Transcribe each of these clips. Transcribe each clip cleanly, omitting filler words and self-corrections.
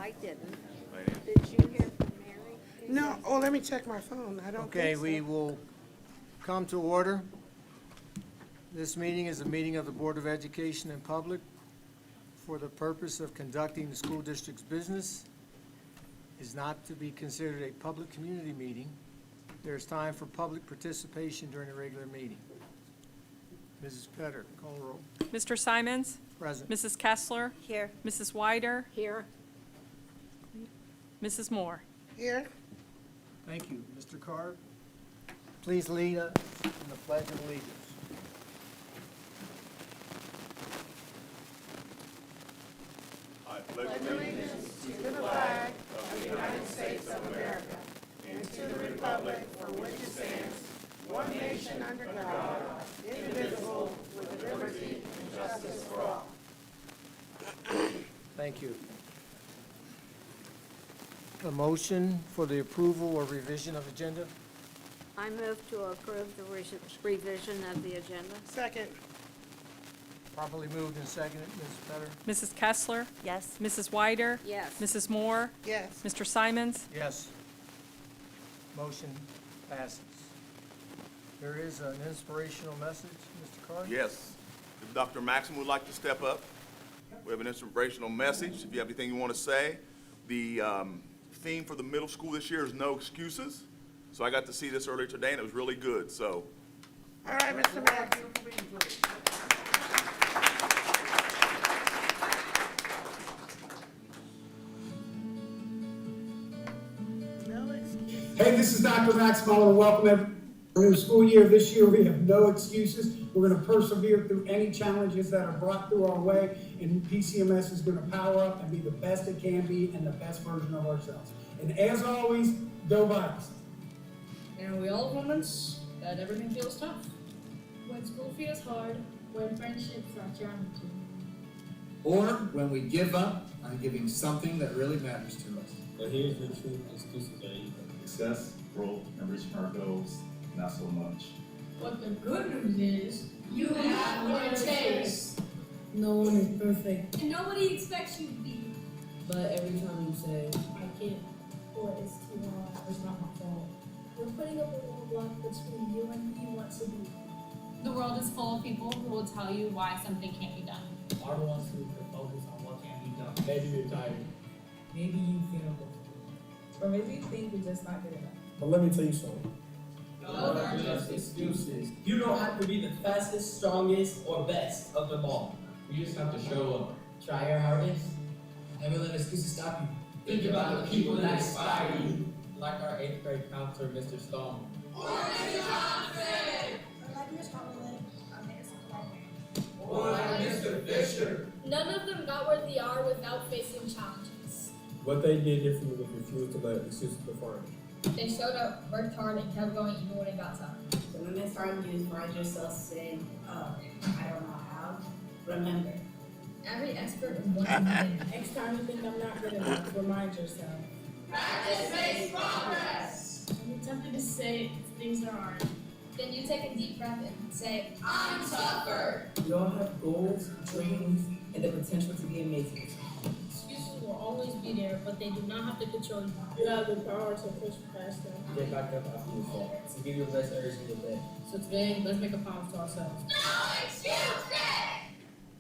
I didn't. Did you hear from Mary? No, oh, let me check my phone. I don't Okay, think so. we will come to order. This meeting is a meeting of the Board of Education in public for the purpose of conducting the school district's business. Is not to be considered a public community meeting. There is time for public participation during a regular meeting. Mrs. Petter, call the roll. Mr. Simons? Present. Mrs. Kessler? Here. Mrs. Wyder? Here. Mrs. Moore? Here, Thank you. Mr. Carr, please lead us in the Pledge of Allegiance. Thank you. A motion for the approval or revision of agenda? I move to approve the revision of the agenda. second, Properly moved and seconded. Mrs. Petter? Mrs. Kessler? Yes. Mrs. Wyder? Yes. Mrs. Moore? yes. Mr. Simons? Yes. Motion passes. There is an inspirational message, Mr. Carr? Yes. If Dr. Maxim would like to step up, we have an inspirational message. If you have anything you want to say, the theme for the middle school this year is no excuses. So I got to see this earlier today, and it was really good. So All right, Mr. Mayor. No excuse. Hey, this is Dr. Maxim. I want to welcome everyone to the new school year. This year, we have no excuses. We're going to persevere through any challenges that are brought through our way, and PCMS is going to power up and be the best it can be and the best version of ourselves. And as always, go Vikes. And we all have moments that everything feels tough. When school feels hard, when friendships are challenging. Or when we give up on giving something that really matters to us. But here's the truth, excuses are evil. Success, growth, and reaching our goals, not so much. But the good news is, you have what it takes. No one is perfect. And nobody expects you to be. But every time you say, I can't. Or it's too hard. It's not my fault. We're putting up a roadblock between you and who you want to be. The world is full of people who will tell you why something can't be done. Are the ones who can focus on what can be done. Maybe you're tired. maybe you feel or maybe you think you're just not good enough. But let me tell you something. Those are just excuses. You don't have to be the fastest, strongest, or best of them all. You just have to show up. Try your hardest. Never let excuses stop you. Think about the people that inspire you. Like our 8th grade counselor, Mr. Stone. Or like Mr. Fisher. None of them got where they are without facing challenges. What they did differently was refuse to let excuses define. They showed up, worked hard, and kept going even when it got tough. So when next time you find yourself saying, oh, I don't know how, remember. Every expert is one of them. Next time you think I'm not good enough, remind yourself. Practice makes progress. When you're tempted to say things are hard, Then you take a deep breath and say, I'm tougher. We all have goals, dreams, and the potential to be amazing. excuses will always be there, but they do not have to control you. You have the power to push past them. Get back up after you fall. To give your best every single day. So today, let's make a promise to ourselves.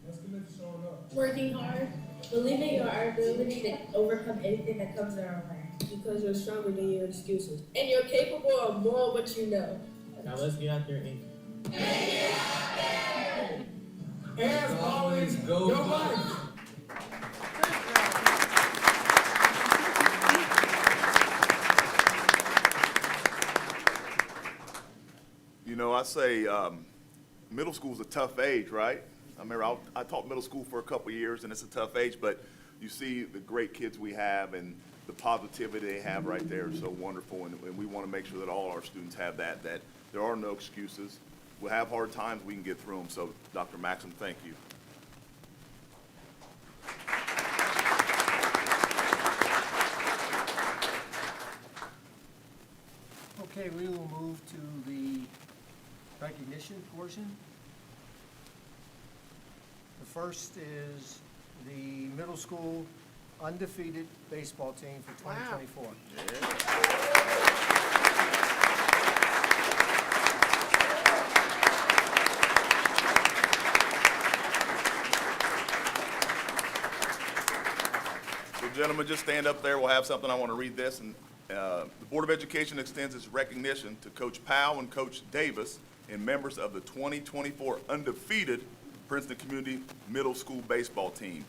Let's commit to showing up. Working hard, believing in our ability to overcome anything that comes our way. Because you're stronger than your excuses. And you're capable of more of what you know. Now let's get out there and As always, go Vikes. you know, I say middle school's a tough age, right? I remember I taught middle school for a couple of years, and it's a tough age, but you see the great kids we have and the positivity they have right there is so wonderful, and we want to make sure that all our students have that there are no excuses. We'll have hard times, we can get through them. So, Dr. Maxim, thank you. Okay, we will move to the recognition portion. The first is the middle school undefeated baseball team for Wow. 2024. So gentlemen, just stand up there. We'll have something. I want to read this. And the Board of Education extends its recognition to Coach Powell and Coach Davis and members of the 2024 undefeated Princeton Community Middle School baseball team.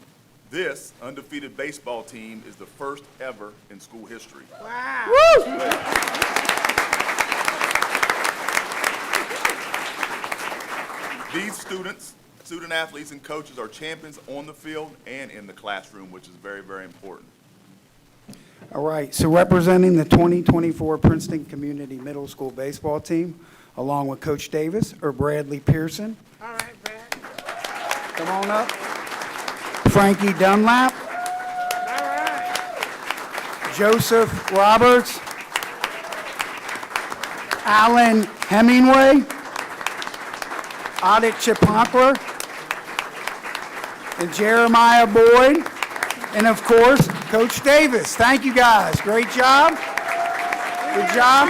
This undefeated baseball team is the first ever in school history. Wow. These student athletes and coaches are champions on the field and in the classroom, which is very, very important. All right, so representing the 2024 Princeton Community Middle School baseball team, along with Coach Davis, are Bradley Pearson. All right, Brad. Come on up. Frankie Dunlap. All right. Joseph Roberts. Alan Hemingway. Adit Chiponkler. And Jeremiah Boyd. And of course, Coach Davis. Thank you guys. Great job. Good job.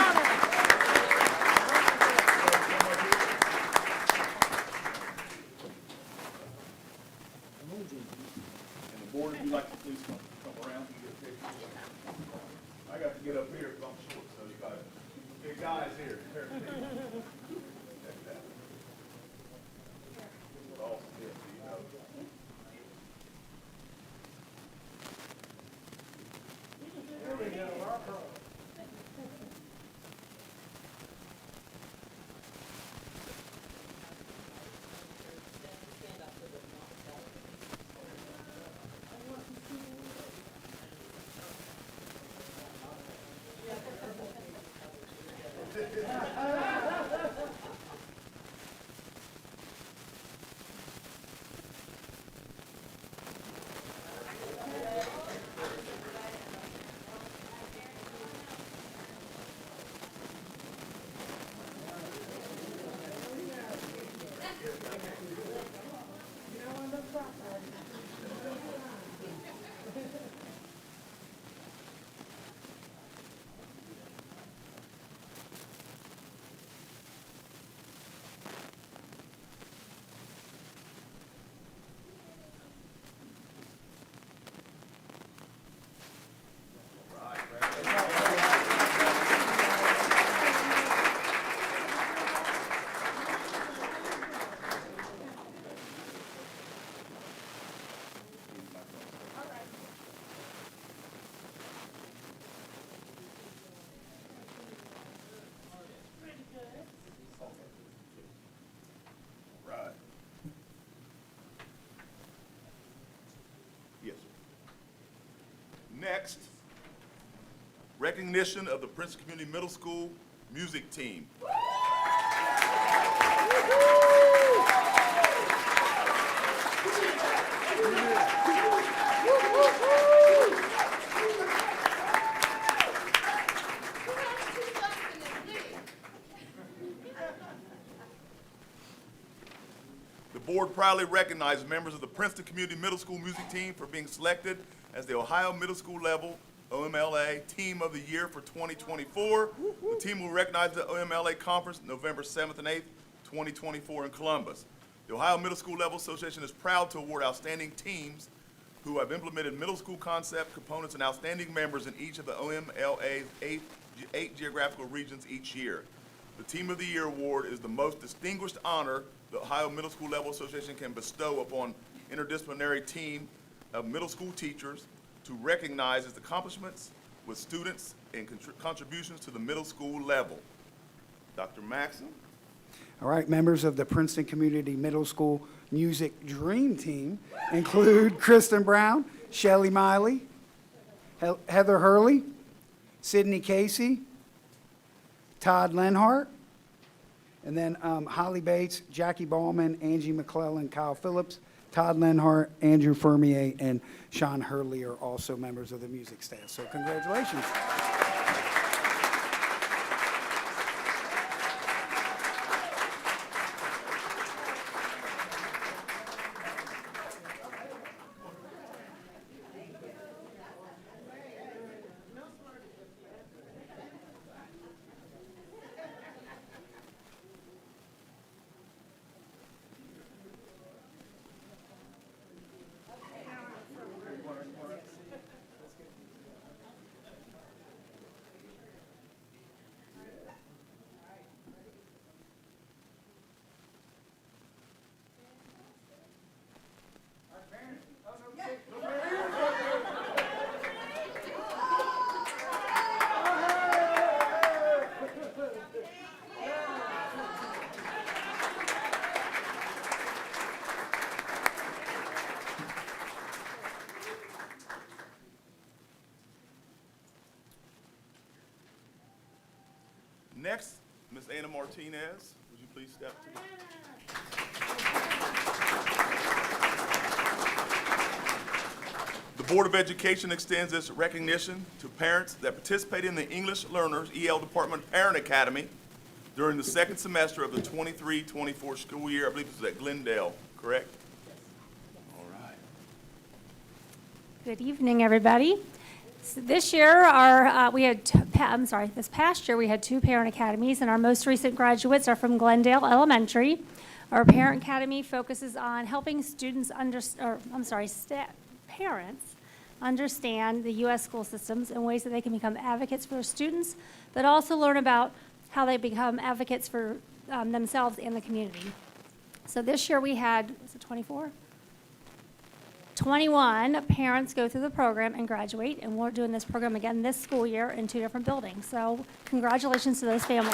And the board, if you'd like to please come around and get a picture. I got to get up here because I'm short, so you got big guys here. All stiff, you know. Right. Yes, sir. Next, recognition of the Princeton Community Middle School music team. The board proudly recognizes members of the Princeton Community Middle School music team for being selected as the Ohio Middle School Level OMLA Team of the Year for 2024. The team will recognize the OMLA Conference November 7th and 8th, 2024 in Columbus. The Ohio Middle School Level Association is proud to award outstanding teams who have implemented middle school concept components and outstanding members in each of the OMLA's eight geographical regions each year. The Team of the Year award is the most distinguished honor the Ohio Middle School Level Association can bestow upon interdisciplinary team of middle school teachers to recognize its accomplishments with students and contributions to the middle school level. Dr. Maxson. All right, members of the Princeton Community Middle School Music Dream Team include Kristen Brown, Shelly Miley, Heather Hurley, Sydney Casey, Todd Lenhart, and then Holly Bates, Jackie Ballman, Angie McClellan, Kyle Phillips, Todd Lenhart, Andrew Fermier, and Sean Hurley are also members of the music staff. So congratulations. Next, Ms. Anna Martinez, would you please step to the Board of Education extends its recognition to parents that participated in the English Learners EL Department Parent Academy during the second semester of the 23-24 school year. I believe this is at Glendale, correct? All right. Good evening, everybody. So this year, this past year, we had 2 parent academies, and our most recent graduates are from Glendale Elementary. Our parent academy focuses on helping students parents understand the U.S. school systems in ways that they can become advocates for their students, but also learn about how they become advocates for themselves and the community. So this year we had, was it 24? 21 parents go through the program and graduate, and we're doing this program again this school year in 2 different buildings. So congratulations to those families.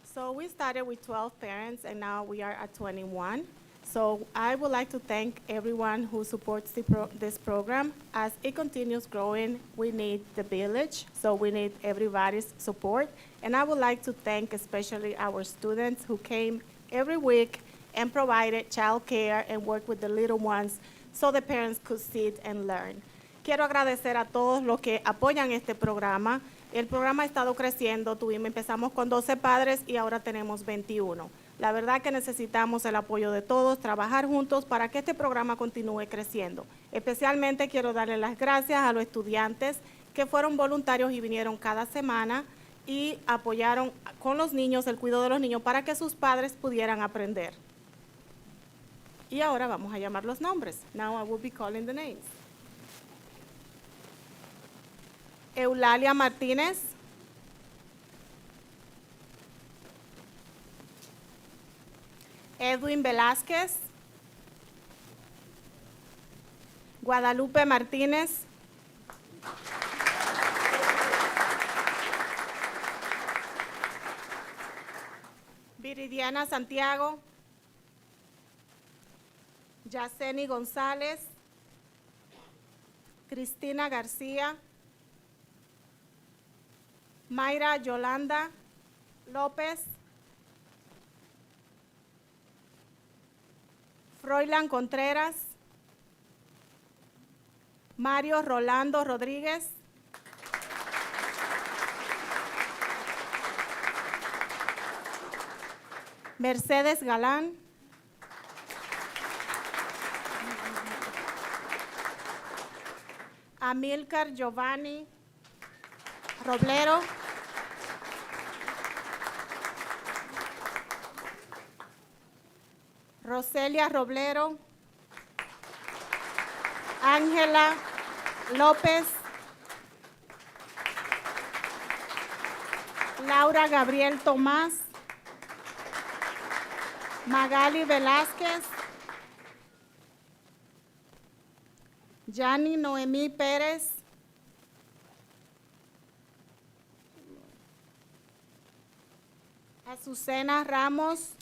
So we started with 12 parents, and now we are at 21. So I would like to thank everyone who supports this program. As it continues growing, we need the village, so we need everybody's support. And I would like to thank especially our students who came every week and provided childcare and worked with the little ones so the parents could sit and learn. Quiero agradecer a todos los que apoyan este programa. El programa ha estado creciendo, empezamos con 12 padres y ahora tenemos 21. La verdad que necesitamos el apoyo de todos, trabajar juntos para que este programa continúe creciendo. Especialmente quiero darle las gracias a los estudiantes que fueron voluntarios y vinieron cada semana y apoyaron con los niños, el cuidado de los niños, para que sus padres pudieran aprender. Y ahora vamos a llamar los nombres. Now I will be calling the names. Eulalia Martínez. Edwin Velázquez. Guadalupe Martínez. Viridiana Santiago. Yaceni González. Cristina García. Mayra Yolanda López. Froilán Contreras. Mario Rolando Rodríguez. Mercedes Galán. Amílcar Giovanni Roblero. Roselia Roblero. Ángela López. Laura Gabriel Tomás. Magali Velázquez. Yani Noemí Pérez. Azucena Ramos.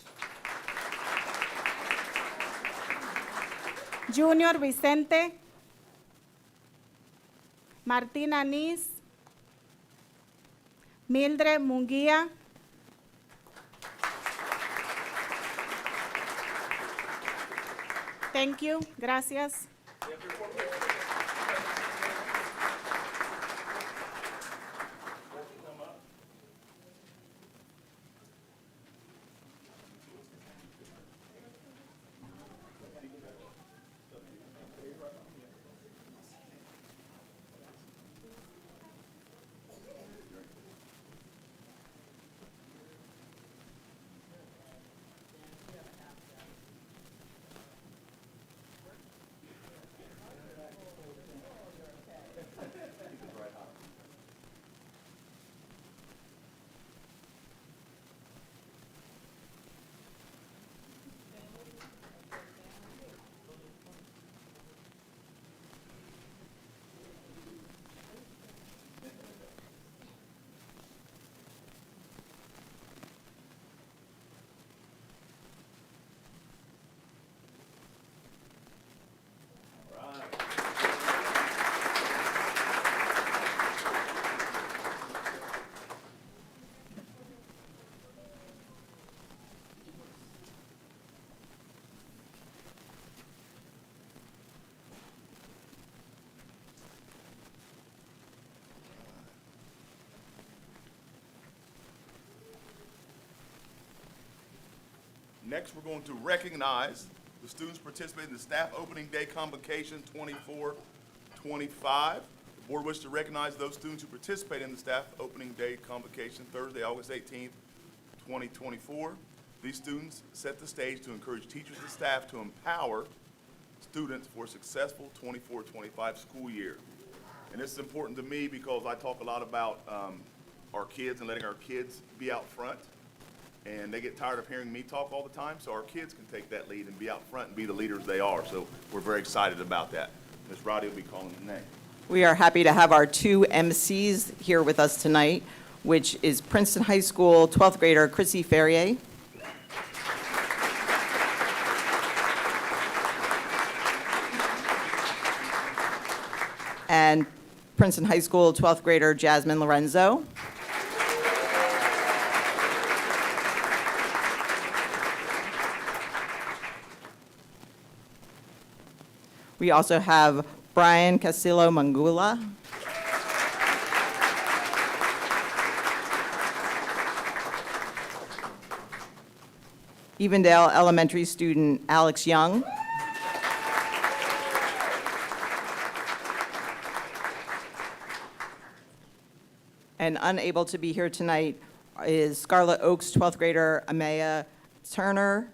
Junior Vicente. Martina Nis. Mildred Munguía. Thank you. Gracias. Next, we're going to recognize the students participating in the Staff Opening Day Convocation 24-25. The board wishes to recognize those students who participate in the Staff Opening Day Convocation Thursday, August 18th, 2024. These students set the stage to encourage teachers and staff to empower students for a successful 24-25 school year. And this is important to me because I talk a lot about our kids and letting our kids be out front. And they get tired of hearing me talk all the time, so our kids can take that lead and be out front and be the leaders they are. So we're very excited about that. Ms. Roddy will be calling the name. We are happy to have our two MCs here with us tonight, which is Princeton High School 12th grader Chrissy Ferrier. And Princeton High School 12th grader Jasmine Lorenzo. We also have Brian Castillo Mangula. Evendale Elementary student Alex Young. And unable to be here tonight is Scarlet Oaks 12th grader Amaya Turner,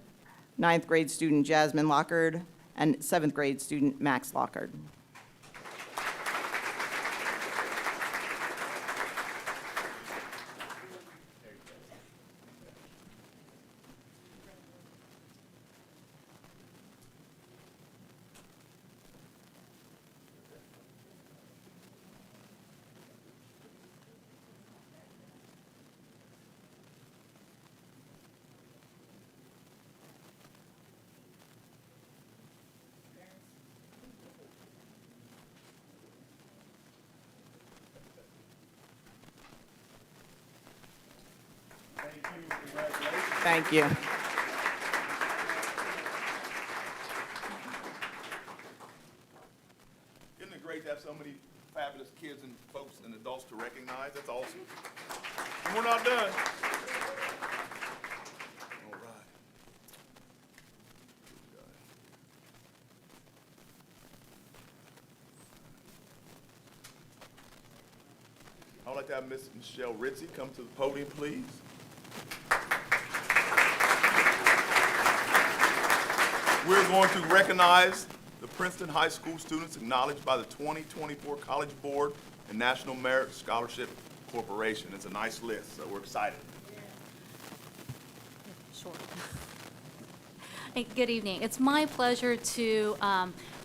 9th grade student Jasmine Lockard, and 7th grade student Max Lockard. Thank you. Isn't it great to have so many fabulous kids and folks and adults to recognize? That's awesome. And we're not done. All right. I would like to have Miss Michelle Ritzy come to the podium, please. We're going to recognize the Princeton High School students acknowledged by the 2024 College Board and National Merit Scholarship Corporation. It's a nice list, so we're excited. Sure. Hey, good evening. It's my pleasure to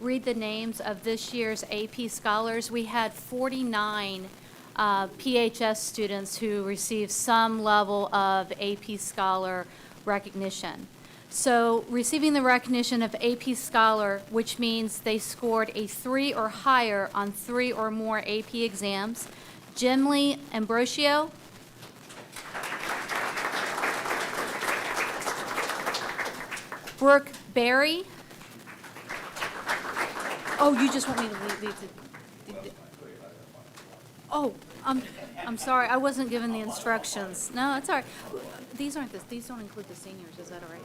read the names of this year's AP Scholars. We had 49 PHS students who received some level of AP Scholar recognition. So receiving the recognition of AP Scholar, which means they scored a 3 or higher on 3 or more AP exams, Jimly Ambrosio, Brooke Berry. Oh, you just want me to leave the oh, I'm sorry, I wasn't given the instructions. No, it's all right. These don't include the seniors, is that all right?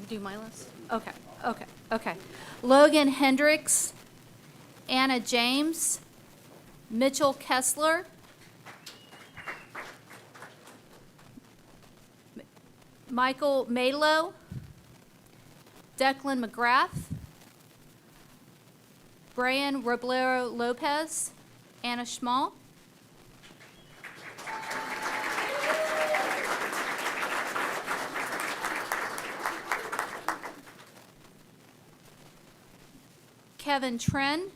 Do my list? Okay. Logan Hendricks, Anna James, Mitchell Kessler, Michael Malo, Declan McGrath, Brian Roblero Lopez, Anna Schmall, Kevin Tren,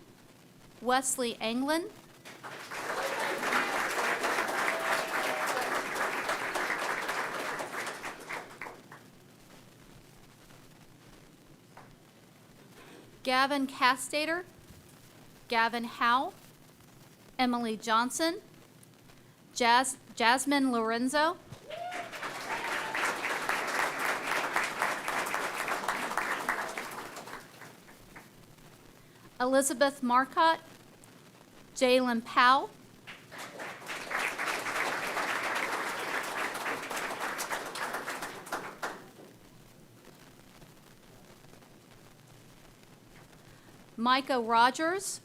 Wesley Anglin, Gavin Castater, Gavin Howe, Emily Johnson, Jasmine Lorenzo, Elizabeth Marcotte, Jalen Powell, Micah Rogers.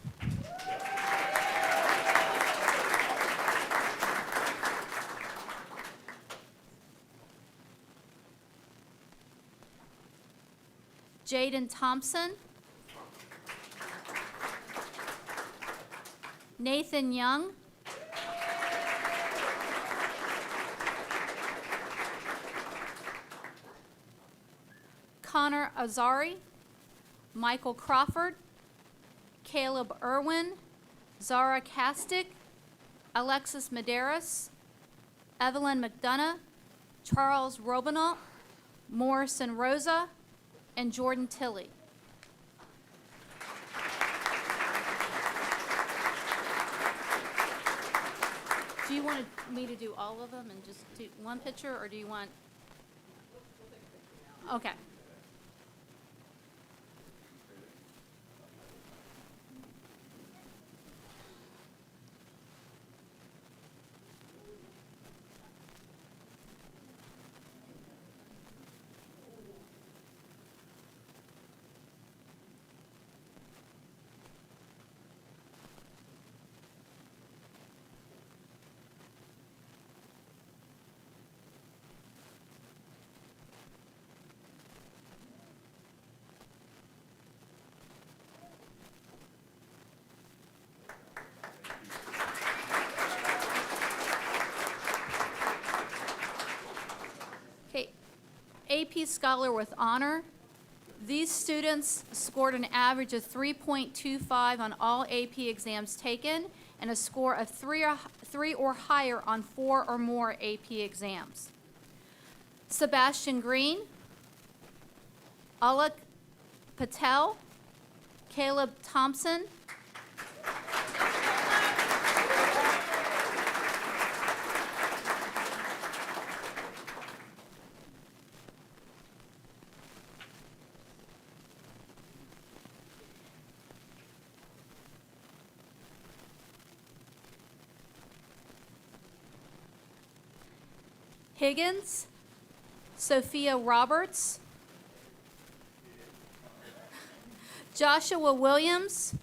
Jaden Thompson. Nathan Young. Connor Azari. Michael Crawford. Caleb Irwin. Zara Kastic. Alexis Medeiros. Evelyn McDonough. Charles Robinault. Morrison Rosa. And Jordan Tilley. Do you want me to do all of them and just do one picture, or do you want? Okay. AP Scholar with Honor. These students scored an average of 3.25 on all AP exams taken and a score of 3 or higher on 4 or more AP exams. Sebastian Green, Alok Patel, Caleb Thompson, Higgins, Sophia Roberts, Joshua Williams,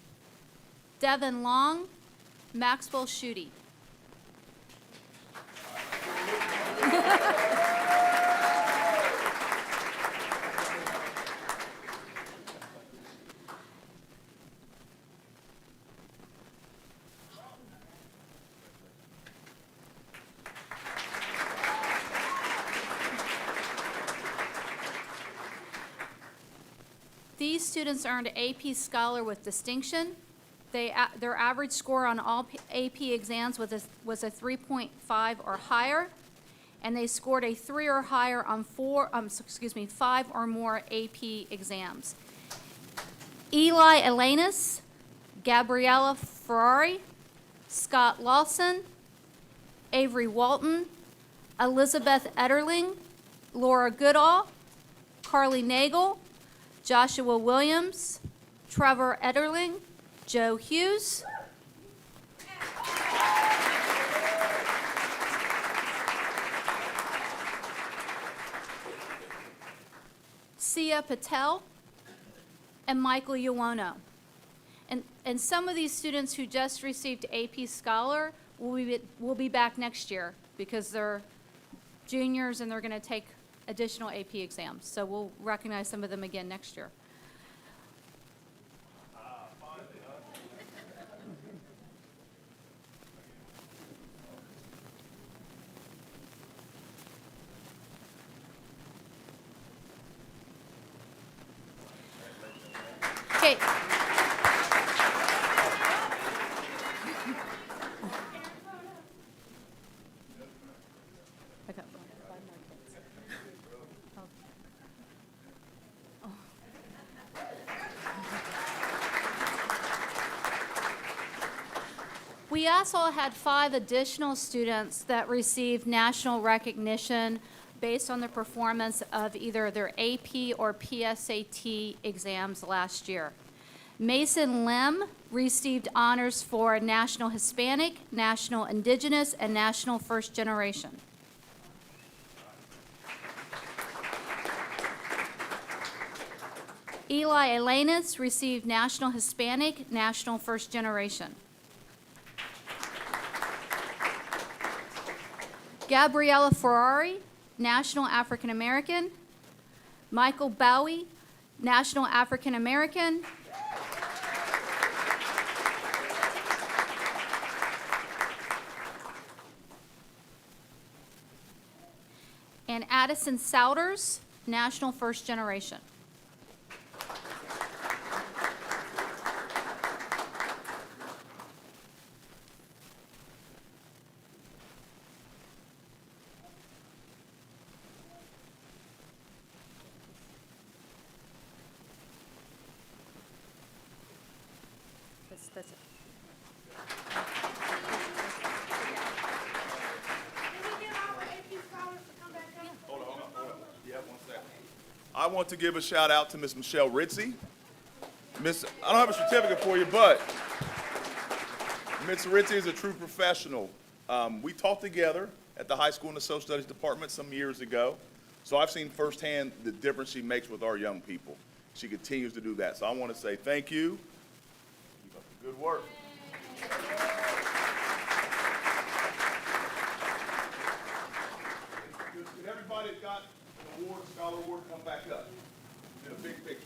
Devin Long, Maxwell Schutte. These students earned AP Scholar with distinction. Their average score on all AP exams was a 3.5 or higher, and they scored a 3 or higher on 5 or more AP exams. Eli Elanus, Gabriella Ferrari, Scott Lawson, Avery Walton, Elizabeth Etterling, Laura Goodall, Carly Nagel, Joshua Williams, Trevor Etterling, Joe Hughes, Sia Patel, and Michael Iwano. And some of these students who just received AP Scholar will be back next year because they're juniors and they're going to take additional AP exams. So we'll recognize some of them again next year. Okay. We also had 5 additional students that received national recognition based on the performance of either their AP or PSAT exams last year. Mason Lim received honors for National Hispanic, National Indigenous, and National First Generation. Eli Elenis received National Hispanic, National First Generation. Gabriella Ferrari, National African American. Michael Bowie, National African American. And Addison Souders, National First Generation. That's it. Hold on. Yeah, 1 second. I want to give a shout out to Miss Michelle Ritzy. I don't have a certificate for you, but Miss Ritzy is a true professional. We taught together at the high school in the social studies department some years ago. So I've seen firsthand the difference she makes with our young people. She continues to do that. So I want to say thank you. Keep up the good work. Could everybody that got an award, scholar award, come back up? Get a big picture.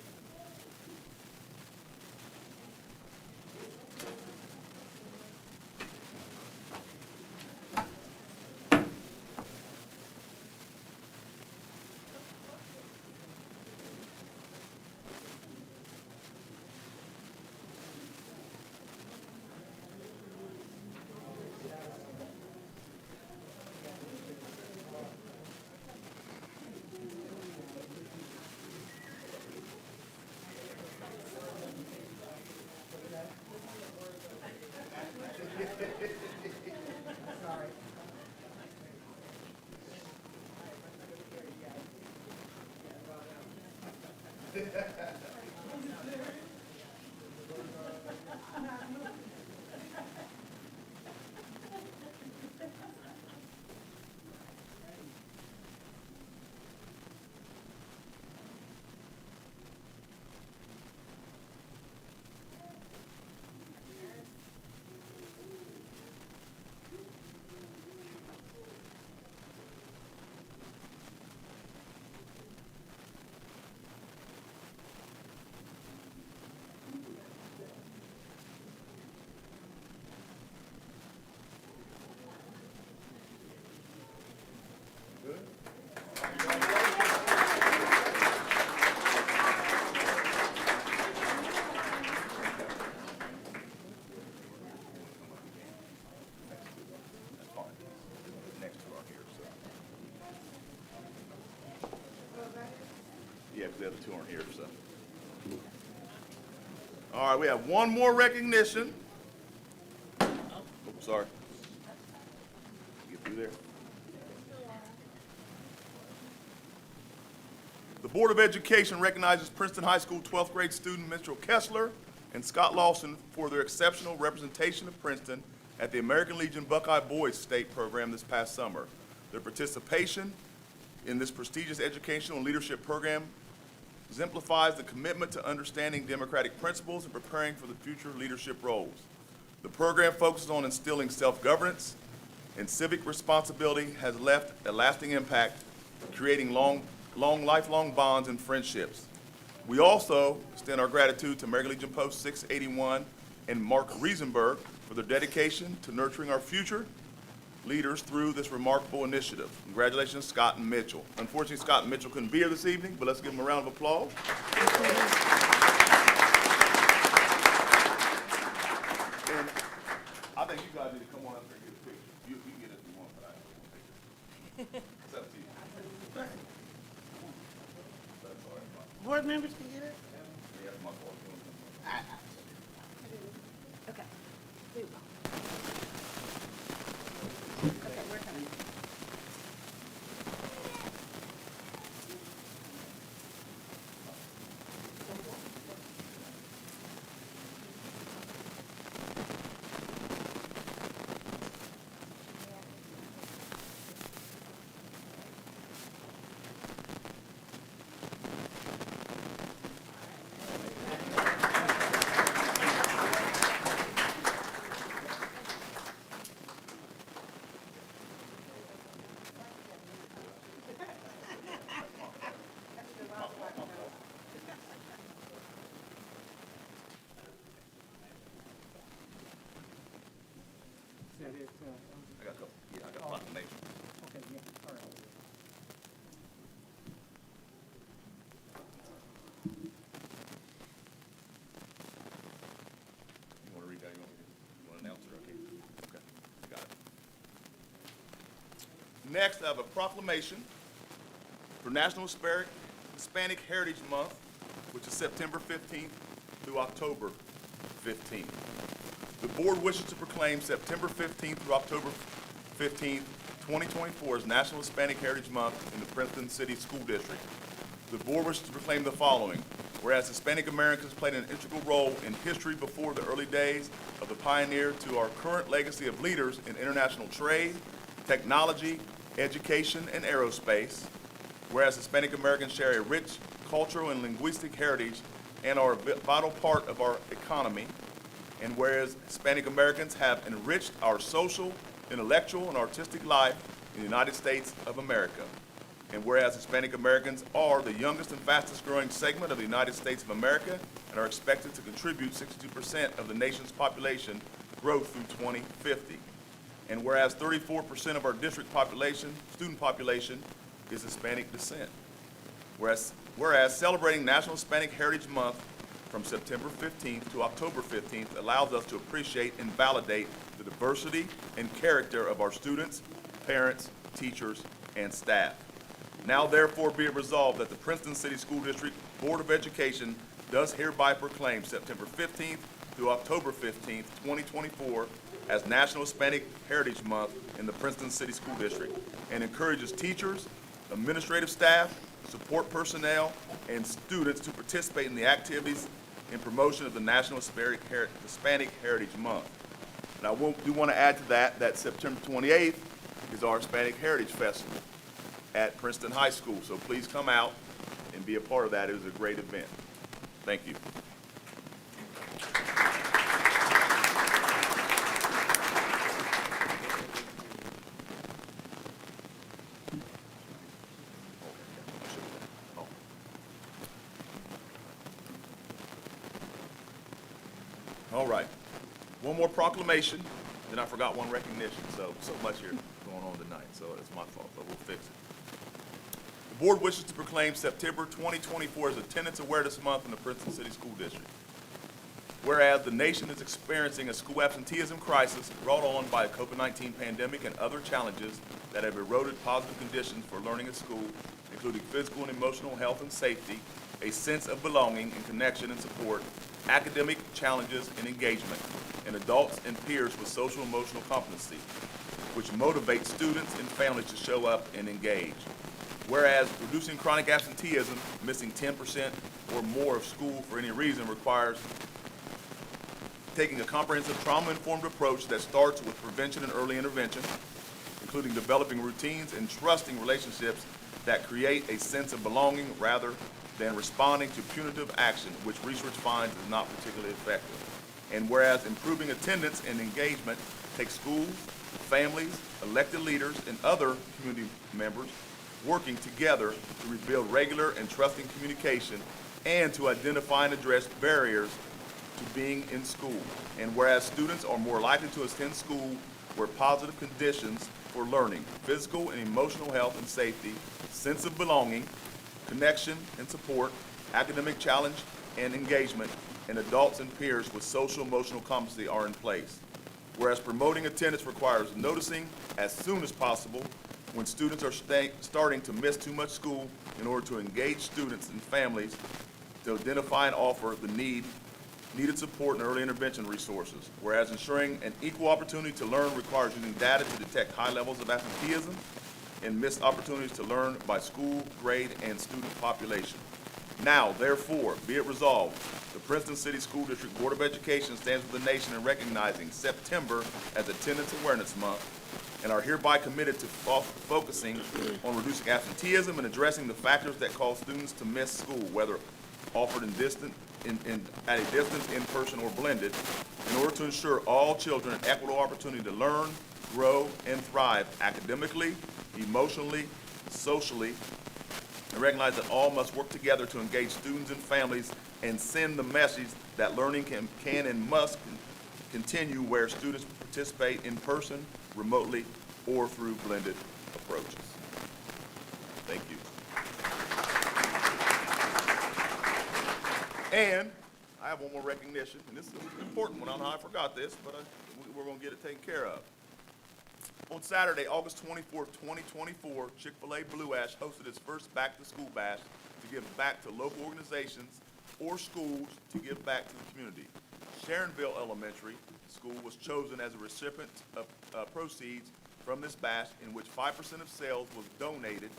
Yeah, because the other two aren't here, so. All right, we have one more recognition. Oh, sorry. Get through there. The Board of Education recognizes Princeton High School 12th grade student Mitchell Kessler and Scott Lawson for their exceptional representation of Princeton at the American Legion Buckeye Boys State Program this past summer. Their participation in this prestigious educational and leadership program exemplifies the commitment to understanding democratic principles and preparing for the future leadership roles. The program focuses on instilling self-governance and civic responsibility, has left a lasting impact, creating lifelong bonds and friendships. We also extend our gratitude to American Legion Post 681 and Mark Riesenberg for their dedication to nurturing our future leaders through this remarkable initiative. Congratulations, Scott and Mitchell. Unfortunately, Scott and Mitchell couldn't be here this evening, but let's give them a round of applause. And I think you guys need to come on up here and get a picture. You can get it if you want, but I don't want a picture. It's up to you. That's all right. Board members can get it? Yeah, my fault. Okay. I got a couple, yeah, I got a proclamation. Okay, yeah, all right. You want to read that? You want to announce it? Okay, got it. Next, I have a proclamation for National Hispanic Heritage Month, which is September 15th through October 15th. The board wishes to proclaim September 15th through October 15th, 2024 as National Hispanic Heritage Month in the Princeton City School District. The board wishes to proclaim the following. Whereas Hispanic Americans played an integral role in history before the early days of the pioneer to our current legacy of leaders in international trade, technology, education, and aerospace. Whereas Hispanic Americans share a rich cultural and linguistic heritage and are a vital part of our economy. And whereas Hispanic Americans have enriched our social, intellectual, and artistic life in the United States of America. And whereas Hispanic Americans are the youngest and fastest growing segment of the United States of America and are expected to contribute 62% of the nation's population growth through 2050. And whereas 34% of our district population, student population, is Hispanic descent. Whereas celebrating National Hispanic Heritage Month from September 15th to October 15th allows us to appreciate and validate the diversity and character of our students, parents, teachers, and staff. Now therefore be it resolved that the Princeton City School District Board of Education does hereby proclaim September 15th through October 15th, 2024 as National Hispanic Heritage Month in the Princeton City School District and encourages teachers, administrative staff, support personnel, and students to participate in the activities in promotion of the National Hispanic Heritage Month. And I do want to add to that September 28th is our Hispanic Heritage Festival at Princeton High School. So please come out and be a part of that. It was a great event. Thank you. All right. One more proclamation, then I forgot one recognition. So much here going on tonight, so it's my fault, but we'll fix it. The board wishes to proclaim September 2024 as Attendance Awareness Month in the Princeton City School District. Whereas the nation is experiencing a school absenteeism crisis brought on by a COVID-19 pandemic and other challenges that have eroded positive conditions for learning at school, including physical and emotional health and safety, a sense of belonging and connection and support, academic challenges and engagement, and adults and peers with social and emotional competency, which motivates students and families to show up and engage. Whereas reducing chronic absenteeism, missing 10% or more of school for any reason, requires taking a comprehensive trauma-informed approach that starts with prevention and early intervention, including developing routines and trusting relationships that create a sense of belonging rather than responding to punitive action, which research finds is not particularly effective. And whereas improving attendance and engagement takes schools, families, elected leaders, and other community members working together to rebuild regular and trusting communication and to identify and address barriers to being in school. And whereas students are more likely to attend school where positive conditions for learning, physical and emotional health and safety, sense of belonging, connection and support, academic challenge and engagement, and adults and peers with social emotional competency are in place. Whereas promoting attendance requires noticing as soon as possible when students are starting to miss too much school in order to engage students and families to identify and offer the needed support and early intervention resources. Whereas ensuring an equal opportunity to learn requires using data to detect high levels of absenteeism and missed opportunities to learn by school, grade, and student population. Now, therefore, be it resolved, the Princeton City School District Board of Education stands with the nation in recognizing September as Attendance Awareness Month and are hereby committed to focusing on reducing absenteeism and addressing the factors that cause students to miss school, whether offered at a distance, in person, or blended, in order to ensure all children an equitable opportunity to learn, grow, and thrive academically, emotionally, socially, and recognize that all must work together to engage students and families and send the message that learning can and must continue where students participate in person, remotely, or through blended approaches. Thank you. And I have one more recognition, and this is an important one. I don't know how I forgot this, but we're going to get it taken care of. On Saturday, August 24th, 2024, Chick-fil-A Blue Ash hosted its first back-to-school bash to give back to local organizations or schools to give back to the community. Sharonville Elementary School was chosen as a recipient of proceeds from this bash, in which 5% of sales was donated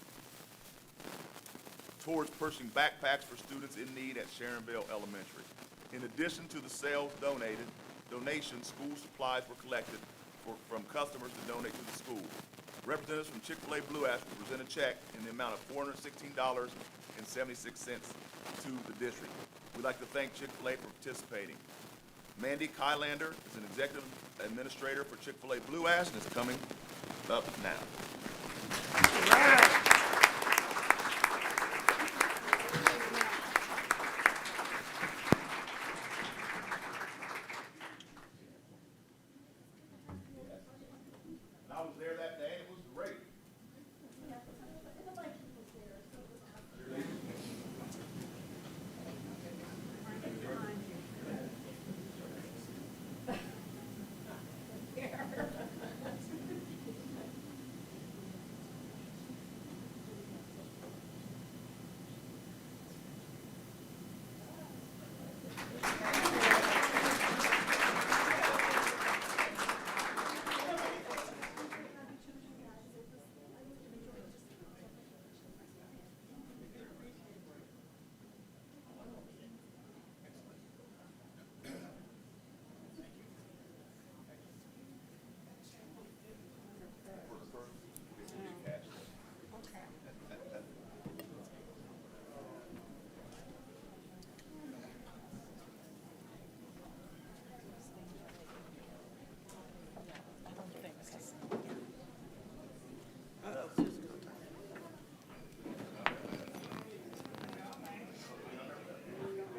towards purchasing backpacks for students in need at Sharonville Elementary. In addition to the sales donations, school supplies were collected from customers to donate to the school. Representatives from Chick-fil-A Blue Ash will present a check in the amount of $416.76 to the district. We'd like to thank Chick-fil-A for participating. Mandy Kylander is an executive administrator for Chick-fil-A Blue Ash and is coming up now. I was there that day, and it was great.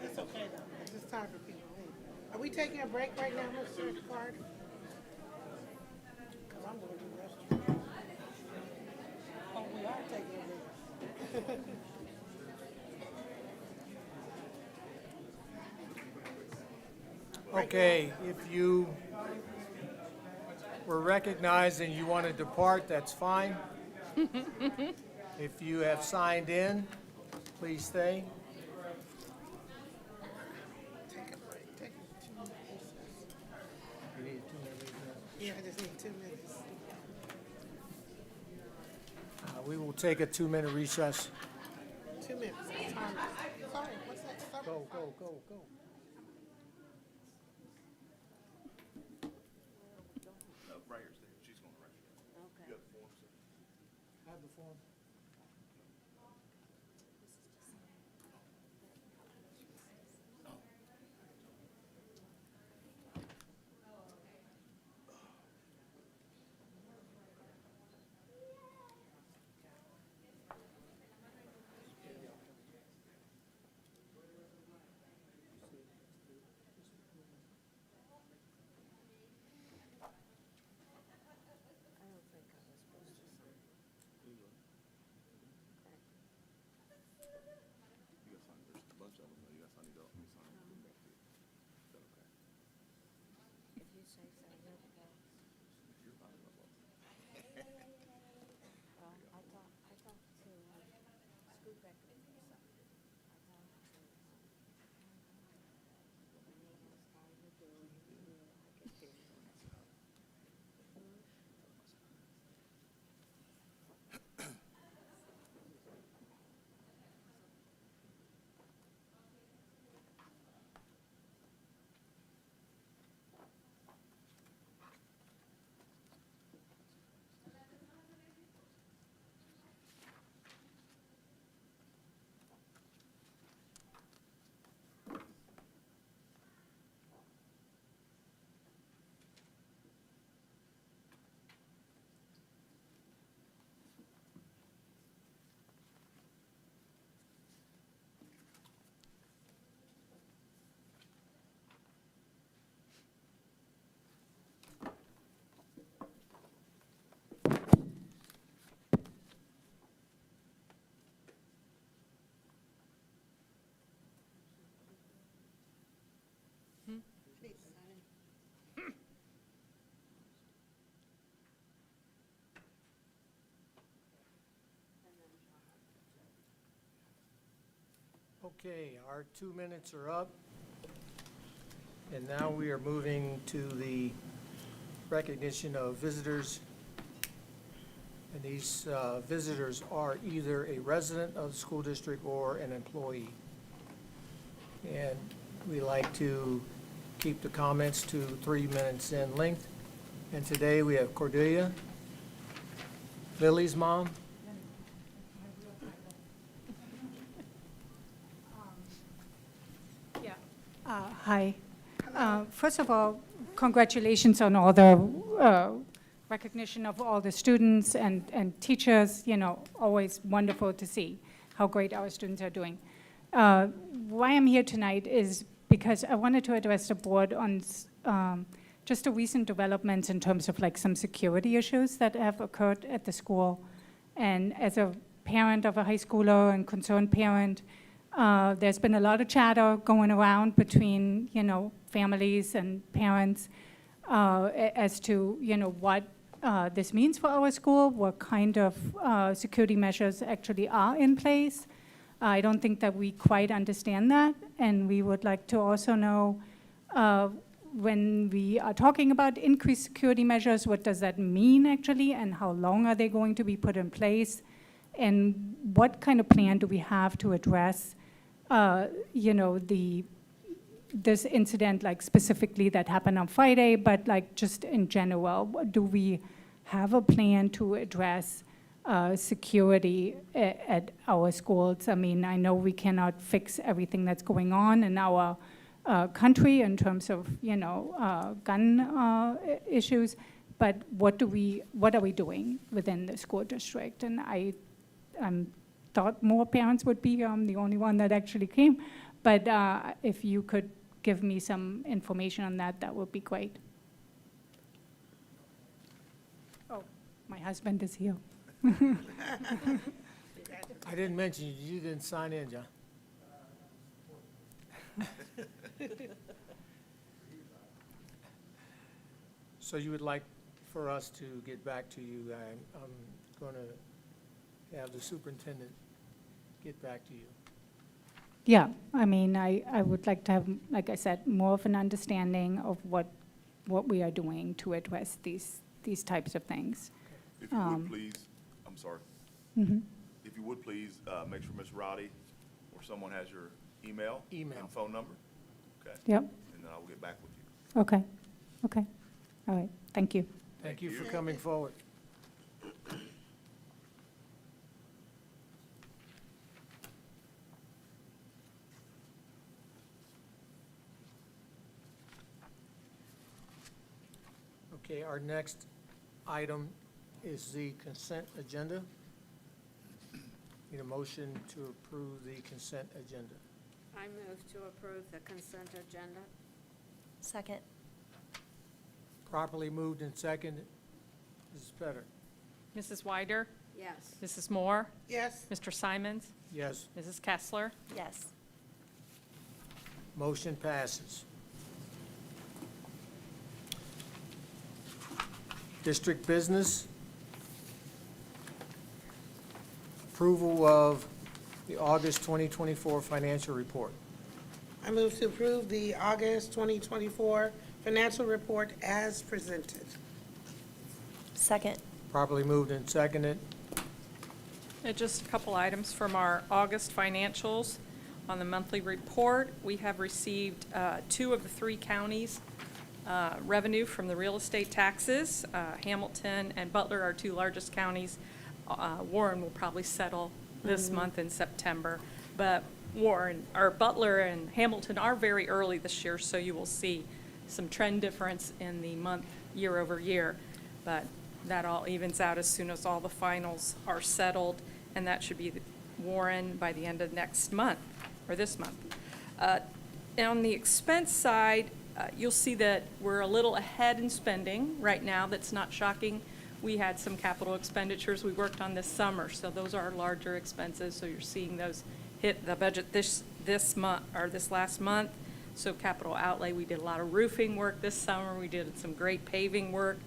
It's okay though, it's just time for people to leave. Are we taking a break right now, Mr. Card? Because I'm going to the restroom. Oh, we are taking a break. Okay, if you were recognized and you want to depart, that's fine. If you have signed in, please stay. Take a break, take a 2-minute recess. Yeah, I just need 2 minutes. We will take a 2-minute recess. 2 minutes, time. Sorry, what's that? Sorry. Go, go, go, go. Right here, Steve. She's going to write it. Okay. You have the form, sir? Have the form. You got sign, there's a bunch of them, though. You got sign, you don't, you sign them, give them back to you. Is that okay? If you say so, here we go. You're fine, no problem. Well, I talked to, Scoot Becker. I talked to, how you doing? I get there. Okay, our 2 minutes are up. And now we are moving to the recognition of visitors. And these visitors are either a resident of the school district or an employee. And we like to keep the comments to 3 minutes in length. And today we have Cordelia, Lily's mom. Hi. First of all, congratulations on all the recognition of all the students and teachers. You know, always wonderful to see how great our students are doing. Why I'm here tonight is because I wanted to address the board on just the recent developments in terms of like some security issues that have occurred at the school. And as a parent of a high schooler and concerned parent, there's been a lot of chatter going around between, you know, families and parents as to, you know, what this means for our school, what kind of security measures actually are in place. I don't think that we quite understand that, and we would like to also know when we are talking about increased security measures, what does that mean actually, and how long are they going to be put in place, and what kind of plan do we have to address you know, this incident, like specifically that happened on Friday, but like just in general, do we have a plan to address security at our schools? I mean, I know we cannot fix everything that's going on in our country in terms of, you know, gun issues, but what are we doing within the school district? And I'm thought more parents would be here. I'm the only one that actually came. But if you could give me some information on that, that would be great. Oh, my husband is here. I didn't mention you. You didn't sign in, John. So you would like for us to get back to you. I'm going to have the superintendent get back to you. Yeah, I mean, I would like to have, like I said, more of an understanding of what we are doing to address these types of things. If you would please, I'm sorry. Mhm. If you would please, make sure Ms. Rowdy or someone has your email and phone number. Okay. Yep. And then I will get back with you. Okay. Okay. All right. Thank you. Thank you for coming forward. Okay, our next item is the consent agenda. Need a motion to approve the consent agenda. I move to approve the consent agenda. Second. Properly moved and seconded. Mrs. Petter? Mrs. Wyder? Yes. Mrs. Moore? Yes. Mr. Simons? Yes. Mrs. Kessler? Yes. Motion passes. District business. Approval of the August 2024 financial report. I move to approve the August 2024 financial report as presented. Second. Properly moved and seconded. Just a couple items from our August financials. On the monthly report, we have received 2 of the 3 counties' revenue from the real estate taxes. Hamilton and Butler are 2 largest counties. Warren will probably settle this month in September, but Butler and Hamilton are very early this year, so you will see some trend difference in the month year over year, but that all evens out as soon as all the finals are settled, and that should be Warren by the end of next month, or this month. And on the expense side, you'll see that we're a little ahead in spending right now. That's not shocking. We had some capital expenditures we worked on this summer, so those are larger expenses, so you're seeing those hit the budget this month, or this last month. So capital outlay, we did a lot of roofing work this summer. We did some great paving work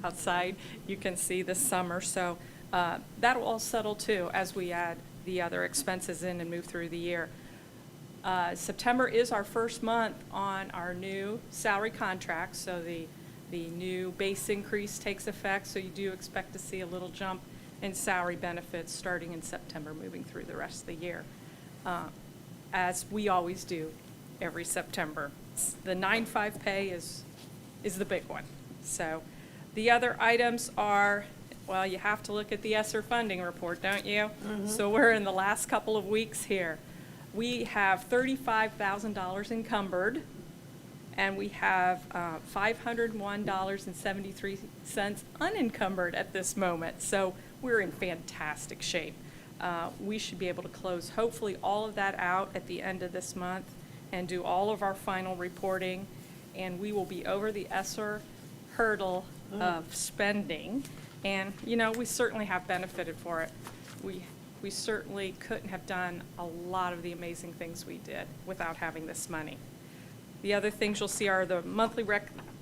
outside, you can see this summer. So that'll all settle too as we add the other expenses in and move through the year. September is our first month on our new salary contract, so the new base increase takes effect, so you do expect to see a little jump in salary benefits starting in September, moving through the rest of the year, as we always do every September. The 9/5 pay is the big one. So the other items are, well, you have to look at the ESSER funding report, don't you? So we're in the last couple of weeks here. We have $35,000 encumbered, and we have $501.73 unencumbered at this moment. So we're in fantastic shape. We should be able to close hopefully all of that out at the end of this month and do all of our final reporting, and we will be over the ESSER hurdle of spending. And, you know, we certainly have benefited for it. We certainly couldn't have done a lot of the amazing things we did without having this money. The other things you'll see are the monthly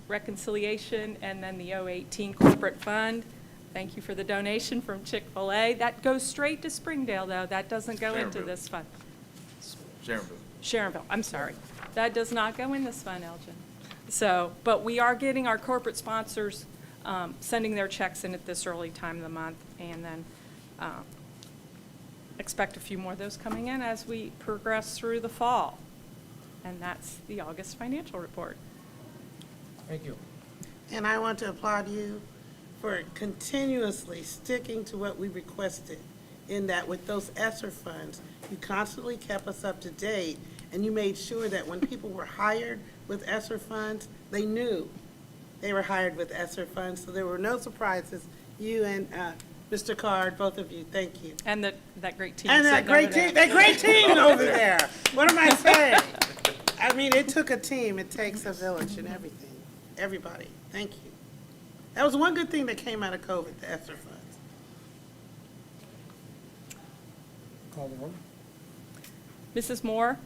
reconciliation and then the 018 corporate fund. Thank you for the donation from Chick-fil-A. That goes straight to Springdale, though. That doesn't go into Sharonville. this fund. Sharonville. I'm sorry. That does not go in this fund, Elgin. So, but we are getting our corporate sponsors sending their checks in at this early time of the month, and then expect a few more of those coming in as we progress through the fall. And that's the August financial report. Thank you. And I want to applaud you for continuously sticking to what we requested, in that with those ESSER funds, you constantly kept us up to date, and you made sure that when people were hired with ESSER funds, they knew they were hired with ESSER funds, so there were no surprises. You and Mr. Card, both of you, thank you. And that great team. And that sitting great over there. team, that great team over there. What am I saying? I mean, it took a team. It takes a village and everything. Everybody, thank you. That was one good thing that came out of COVID, the ESSER funds. Call the roll. Mrs. Moore?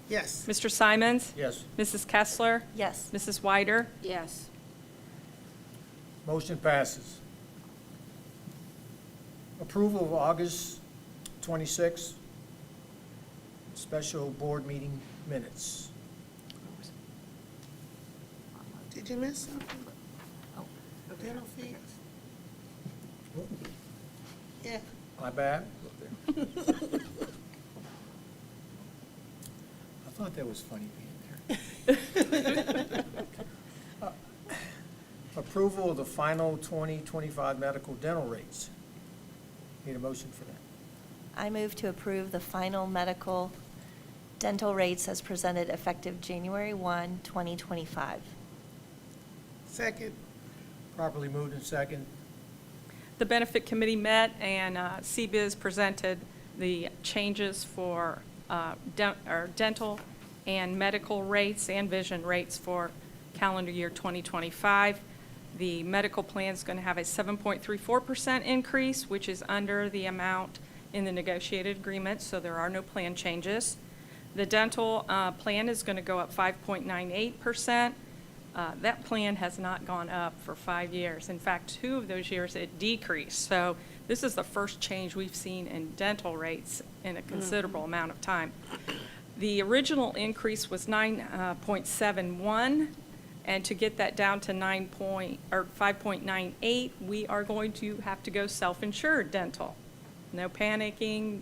Yes. Mr. Simons? Yes. Mrs. Kessler? Yes. Mrs. Wyder? Yes. Motion passes. Approval of August 26th special board meeting minutes. Did you miss something? Oh, dental fees? Yeah. My bad. I thought that was funny being there. Approval of the final 2025 medical dental rates. Need a motion for that. I move to approve the final medical dental rates as presented effective January 1, 2025. Second. Properly moved and second. The benefit committee met, and CBIZ presented the changes for dental and medical rates and vision rates for calendar year 2025. The medical plan is going to have a 7.34% increase, which is under the amount in the negotiated agreement, so there are no plan changes. The dental plan is going to go up 5.98%. That plan has not gone up for 5 years. In fact, 2 of those years it decreased. So this is the first change we've seen in dental rates in a considerable amount of time. The original increase was 9.71, and to get that down to 5.98, we are going to have to go self-insured dental. No panicking.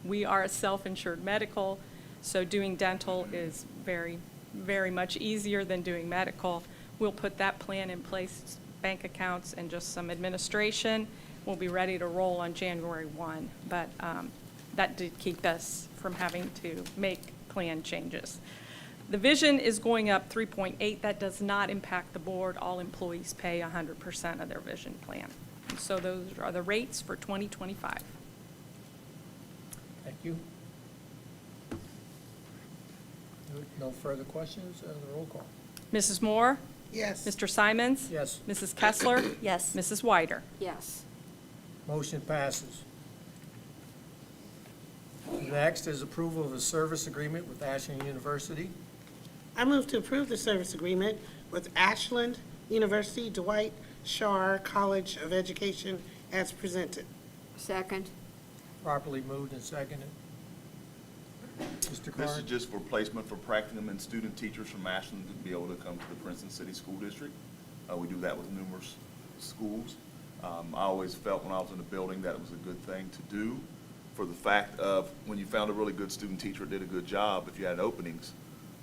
We are a self-insured medical, so doing dental is very, very much easier than doing medical. We'll put that plan in place, bank accounts and just some administration. We'll be ready to roll on January 1, but that did keep us from having to make plan changes. The vision is going up 3.8. That does not impact the board. All employees pay 100% of their vision plan. And so those are the rates for 2025. Thank you. No further questions? The roll call. Mrs. Moore? Yes. Mr. Simons? Yes. Mrs. Kessler? Yes. Mrs. Wyder? Yes. Motion passes. Next is approval of a service agreement with Ashland University. I move to approve the service agreement with Ashland University Dwight Schar College of Education as presented. Second. Properly moved and seconded. Mr. This Carr? is just for placement for practicum and student teachers from Ashland to be able to come to the Princeton City School District. We do that with numerous schools. I always felt when I was in the building that it was a good thing to do for the fact of when you found a really good student teacher that did a good job, if you had openings,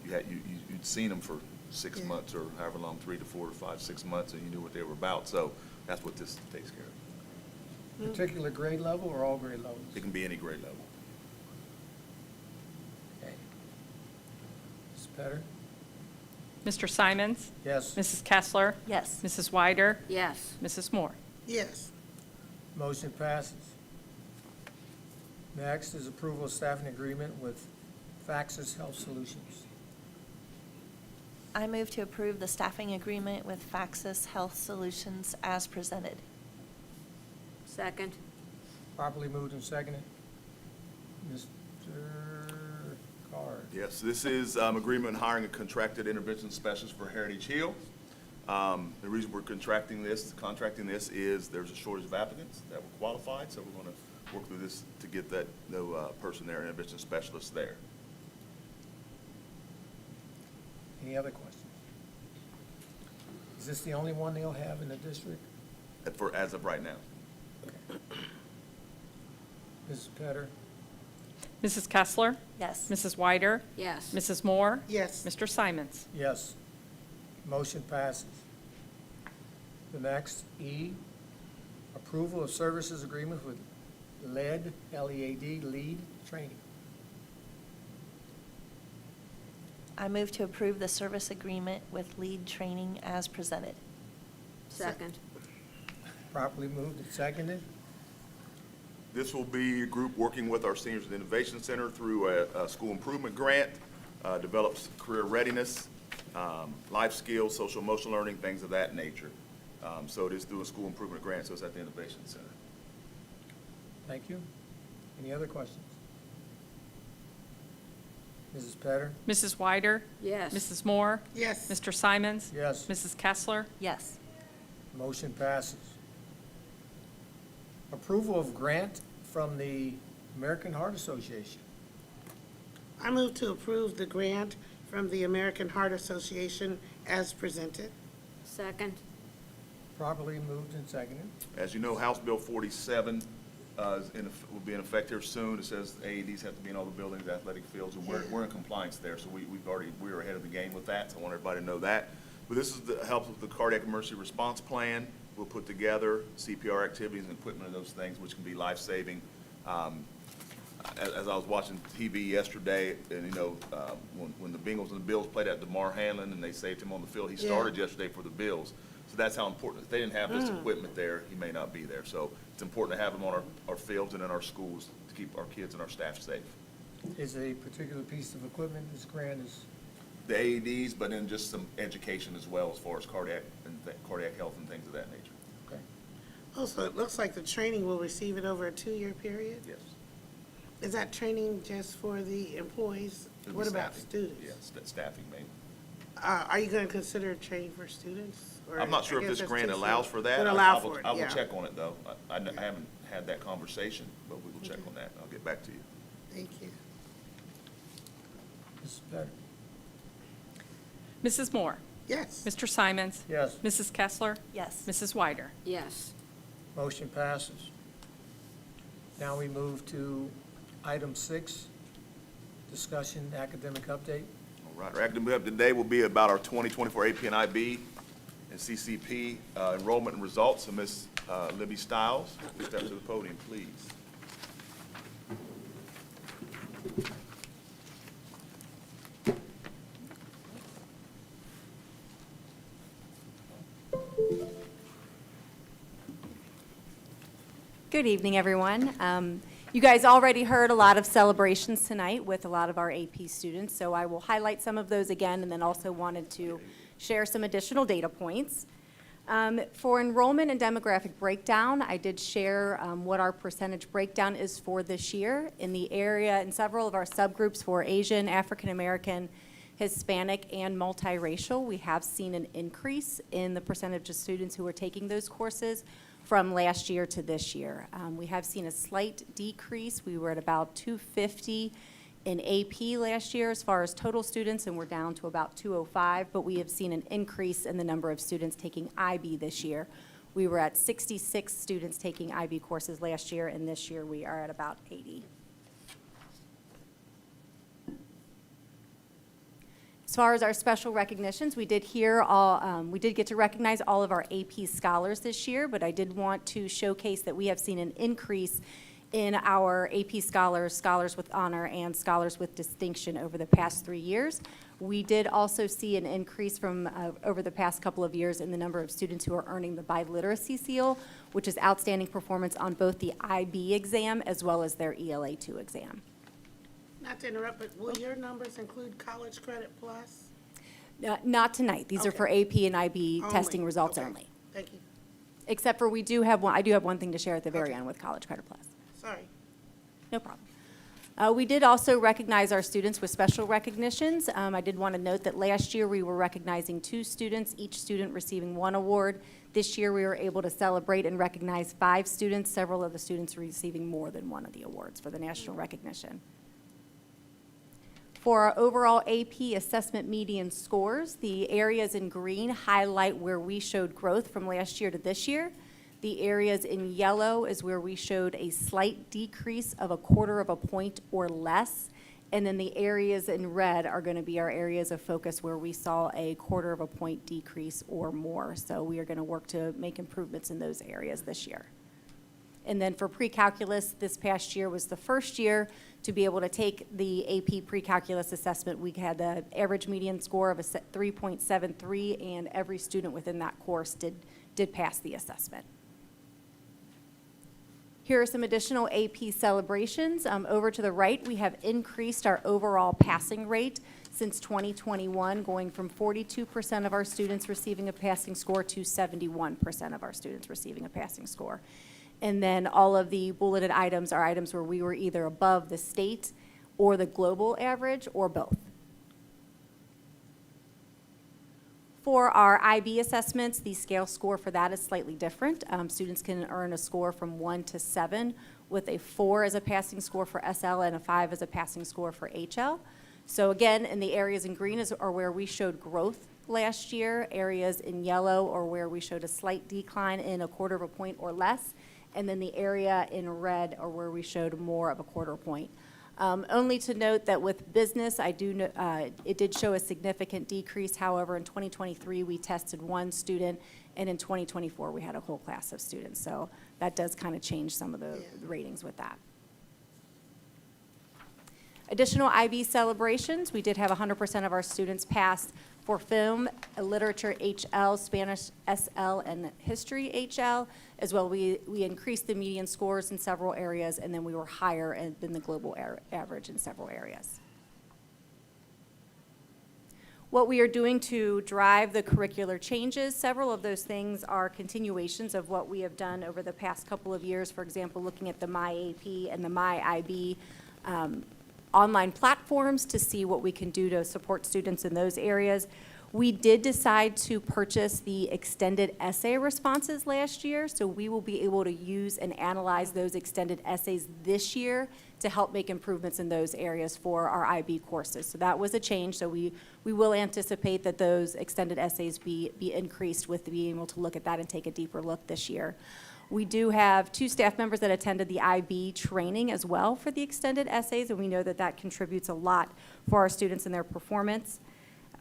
you'd seen them for 6 months or however long, 3 to 4 to 5, 6 months, and you knew what they were about. So that's what this takes care of. Particular grade level or all grade levels? It can be any grade level. Okay. Ms. Petter? Mr. Simons? Yes. Mrs. Kessler? Yes. Mrs. Wyder? Yes. Mrs. Moore? Yes. Motion passes. Next is approval of staffing agreement with Faxis Health Solutions. I move to approve the staffing agreement with Faxis Health Solutions as presented. Second. Properly moved and seconded. Mr. Carr? Yes, this is agreement hiring a contracted intervention specialist for Heritage Hill. The reason we're contracting this is there's a shortage of applicants that were qualified, so we're going to work through this to get that person there, intervention specialist there. Any other questions? Is this the only one they'll have in the district? As of right now. Mrs. Petter? Mrs. Kessler? Yes. Mrs. Wyder? Yes. Mrs. Moore? Yes. Mr. Simons? Yes. Motion passes. The next, E, approval of services agreement with LEAD, L-E-A-D, LEAD Training. I move to approve the service agreement with Lead Training as presented. Second. Properly moved and seconded. This will be a group working with our Seniors and Innovation Center through a school improvement grant, develops career readiness, life skills, social emotional learning, things of that nature. So it is through a school improvement grant, so it's at the Innovation Center. Thank you. Any other questions? Mrs. Petter? Mrs. Wyder? Yes. Mrs. Moore? Yes. Mr. Simons? Yes. Mrs. Kessler? Yes. Motion passes. Approval of grant from the American Heart Association. I move to approve the grant from the American Heart Association as presented. Second. Properly moved and seconded. As you know, House Bill 47 will be in effect here soon. It says AEDs have to be in all the buildings, athletic fields, and we're in compliance there. So we're ahead of the game with that. So I want everybody to know that. But this is helps with the cardiac emergency response plan. We'll put together CPR activities and equipment and those things, which can be life-saving. As I was watching TV yesterday, and when the Bengals and the Bills played at DeMar Hamlin and they saved him on the field, he started yesterday for the Bills. So that's how important. If they didn't have this equipment there, he may not be there. So it's important to have them on our fields and in our schools to keep our kids and our staff safe. Is a particular piece of equipment this grant is? The AEDs, but then just some education as well as far as cardiac health and things of that nature. Okay. Also, it looks like the training will receive it over a 2-year period. Yes. Is that training just for the employees? It'll be What about staffing. students? Yes, staffing mainly. Are you going to consider training for students? Or I'm not sure I if guess this that's grant too allows soon. for that. Would allow I will- for it, I will yeah. check on it, though. I haven't had that conversation, but we will check on that. I'll get back to you. Thank you. Mrs. Petter? Mrs. Moore? Yes. Mr. Simons? Yes. Mrs. Kessler? Yes. Mrs. Wyder? Yes. Motion passes. Now we move to item 6, discussion academic update. All right, our academic update today will be about our 2024 AP and IB and CCP enrollment and results. So Ms. Libby Stiles, will step to the podium, please. Good evening, everyone. You guys already heard a lot of celebrations tonight with a lot of our AP students, so I will highlight some of those again and then also wanted to share some additional data points. For enrollment and demographic breakdown, I did share what our percentage breakdown is for this year in the area in several of our subgroups for Asian, African American, Hispanic, and multiracial. We have seen an increase in the percentage of students who are taking those courses. from last year to this year. We have seen a slight decrease. We were at about 250 in AP last year as far as total students, and we're down to about 205, but we have seen an increase in the number of students taking IB this year. We were at 66 students taking IB courses last year, and this year we are at about 80. As far as our special recognitions, we did get to recognize all of our AP scholars this year, but I did want to showcase that we have seen an increase in our AP scholars, scholars with honor, and scholars with distinction over the past 3 years. We did also see an increase from over the past couple of years in the number of students who are earning the biliteracy seal, which is outstanding performance on both the IB exam as well as their ELA2 exam. Not to interrupt, but will your numbers include College Credit Plus? Not tonight. These are for AP and IB testing results only. Thank you. Except for I do have one thing to share at the very end with College Credit Plus. Sorry. No problem. We did also recognize our students with special recognitions. I did want to note that last year we were recognizing 2 students, each student receiving 1 award. This year we were able to celebrate and recognize 5 students, several of the students receiving more than 1 of the awards for the national recognition. For our overall AP assessment median scores, the areas in green highlight where we showed growth from last year to this year. The areas in yellow is where we showed a slight decrease of 1/4 of a point or less. And then the areas in red are going to be our areas of focus where we saw a 1/4 of a point decrease or more. So we are going to work to make improvements in those areas this year. And then for pre-calculus, this past year was the first year to be able to take the AP pre-calculus assessment. We had the average median score of a 3.73, and every student within that course did pass the assessment. Here are some additional AP celebrations. Over to the right, we have increased our overall passing rate since 2021, going from 42% of our students receiving a passing score to 71% of our students receiving a passing score. And then all of the bulleted items are items where we were either above the state or the global average or both. For our IB assessments, the scale score for that is slightly different. Students can earn a score from 1 to 7, with a 4 as a passing score for SL and a 5 as a passing score for HL. So again, in the areas in green are where we showed growth last year. Areas in yellow are where we showed a slight decline in 1/4 of a point or less. And then the area in red are where we showed more of 1/4 point. Only to note that with business, it did show a significant decrease. However, in 2023, we tested 1 student, and in 2024, we had a whole class of students. So that does kind of change some of the ratings with that. Additional IB celebrations, we did have 100% of our students pass for film, literature HL, Spanish SL, and history HL. As well, we increased the median scores in several areas, and then we were higher than the global average in several areas. What we are doing to drive the curricular changes, several of those things are continuations of what we have done over the past couple of years. For example, looking at the MyAP and the MyIB online platforms to see what we can do to support students in those areas. We did decide to purchase the extended essay responses last year, so we will be able to use and analyze those extended essays this year to help make improvements in those areas for our IB courses. So that was a change, so we will anticipate that those extended essays be increased with being able to look at that and take a deeper look this year. We do have 2 staff members that attended the IB training as well for the extended essays, and we know that that contributes a lot for our students and their performance.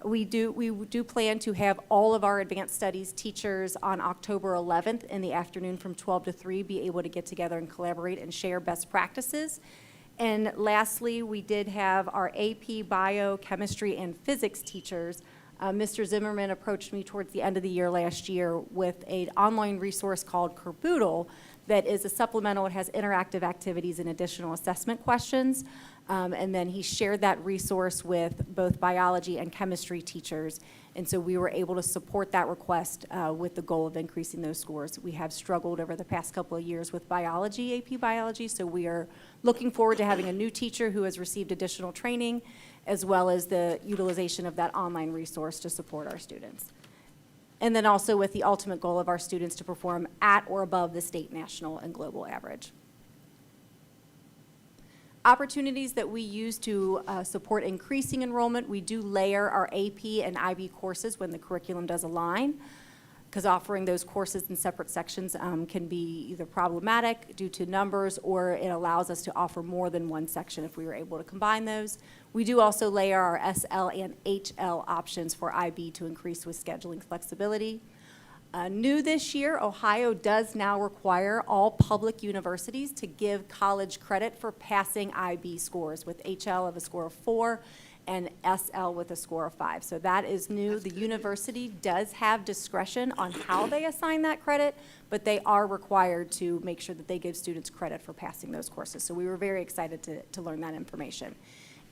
We do plan to have all of our advanced studies teachers on October 11th in the afternoon from 12 to 3 be able to get together and collaborate and share best practices. And lastly, we did have our AP bio, chemistry, and physics teachers. Mr. Zimmerman approached me towards the end of the year last year with an online resource called Kerboodle that is a supplemental. It has interactive activities and additional assessment questions. And then he shared that resource with both biology and chemistry teachers. And so we were able to support that request with the goal of increasing those scores. We have struggled over the past couple of years with biology, AP biology, so we are looking forward to having a new teacher who has received additional training, as well as the utilization of that online resource to support our students. and then also with the ultimate goal of our students to perform at or above the state, national, and global average. Opportunities that we use to support increasing enrollment, we do layer our AP and IB courses when the curriculum does align, because offering those courses in separate sections can be either problematic due to numbers, or it allows us to offer more than one section if we were able to combine those. We do also layer our SL and HL options for IB to increase with scheduling flexibility. New this year, Ohio does now require all public universities to give college credit for passing IB scores, with HL of a score of 4 and SL with a score of 5. So that is new. The university does have discretion on how they assign that credit, but they are required to make sure that they give students credit for passing those courses. So we were very excited to learn that information.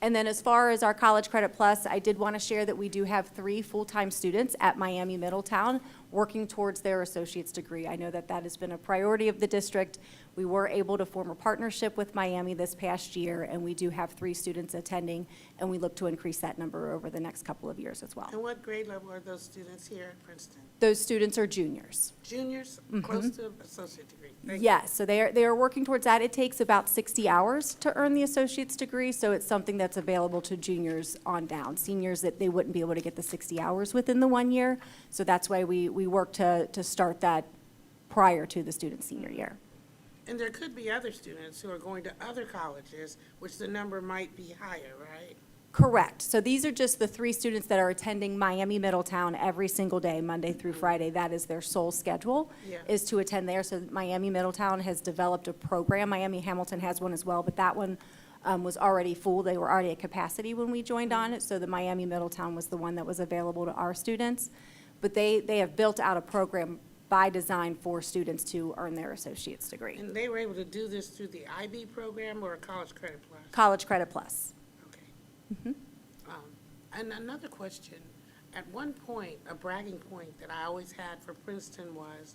And then as far as our College Credit Plus, I did want to share that we do have 3 full-time students at Miami Middletown working towards their associate's degree. I know that that has been a priority of the district. We were able to form a partnership with Miami this past year, and we do have 3 students attending, and we look to increase that number over the next couple of years as well. And what grade level are those students here at Princeton? Those students are juniors. Juniors, Mhm. close to associate degree? Thank you. Yes, so they are working towards that. It takes about 60 hours to earn the associate's degree, so it's something that's available to juniors on down. Seniors, that they wouldn't be able to get the 60 hours within the 1 year, so that's why we work to start that prior to the student's senior year. And there could be other students who are going to other colleges, which the number might be higher, right? Correct. So these are just the 3 students that are attending Miami Middletown every single day, Monday through Friday. That is their sole schedule, Yeah. is to attend there. So Miami Middletown has developed a program. Miami Hamilton has one as well, but that one was already full. They were already at capacity when we joined on it. So the Miami Middletown was the one that was available to our students. But they have built out a program by design for students to earn their associate's degree. And they were able to do this through the IB program or a College Credit Plus? College Credit Plus. And another question, at one point, a bragging point that I always had for Princeton was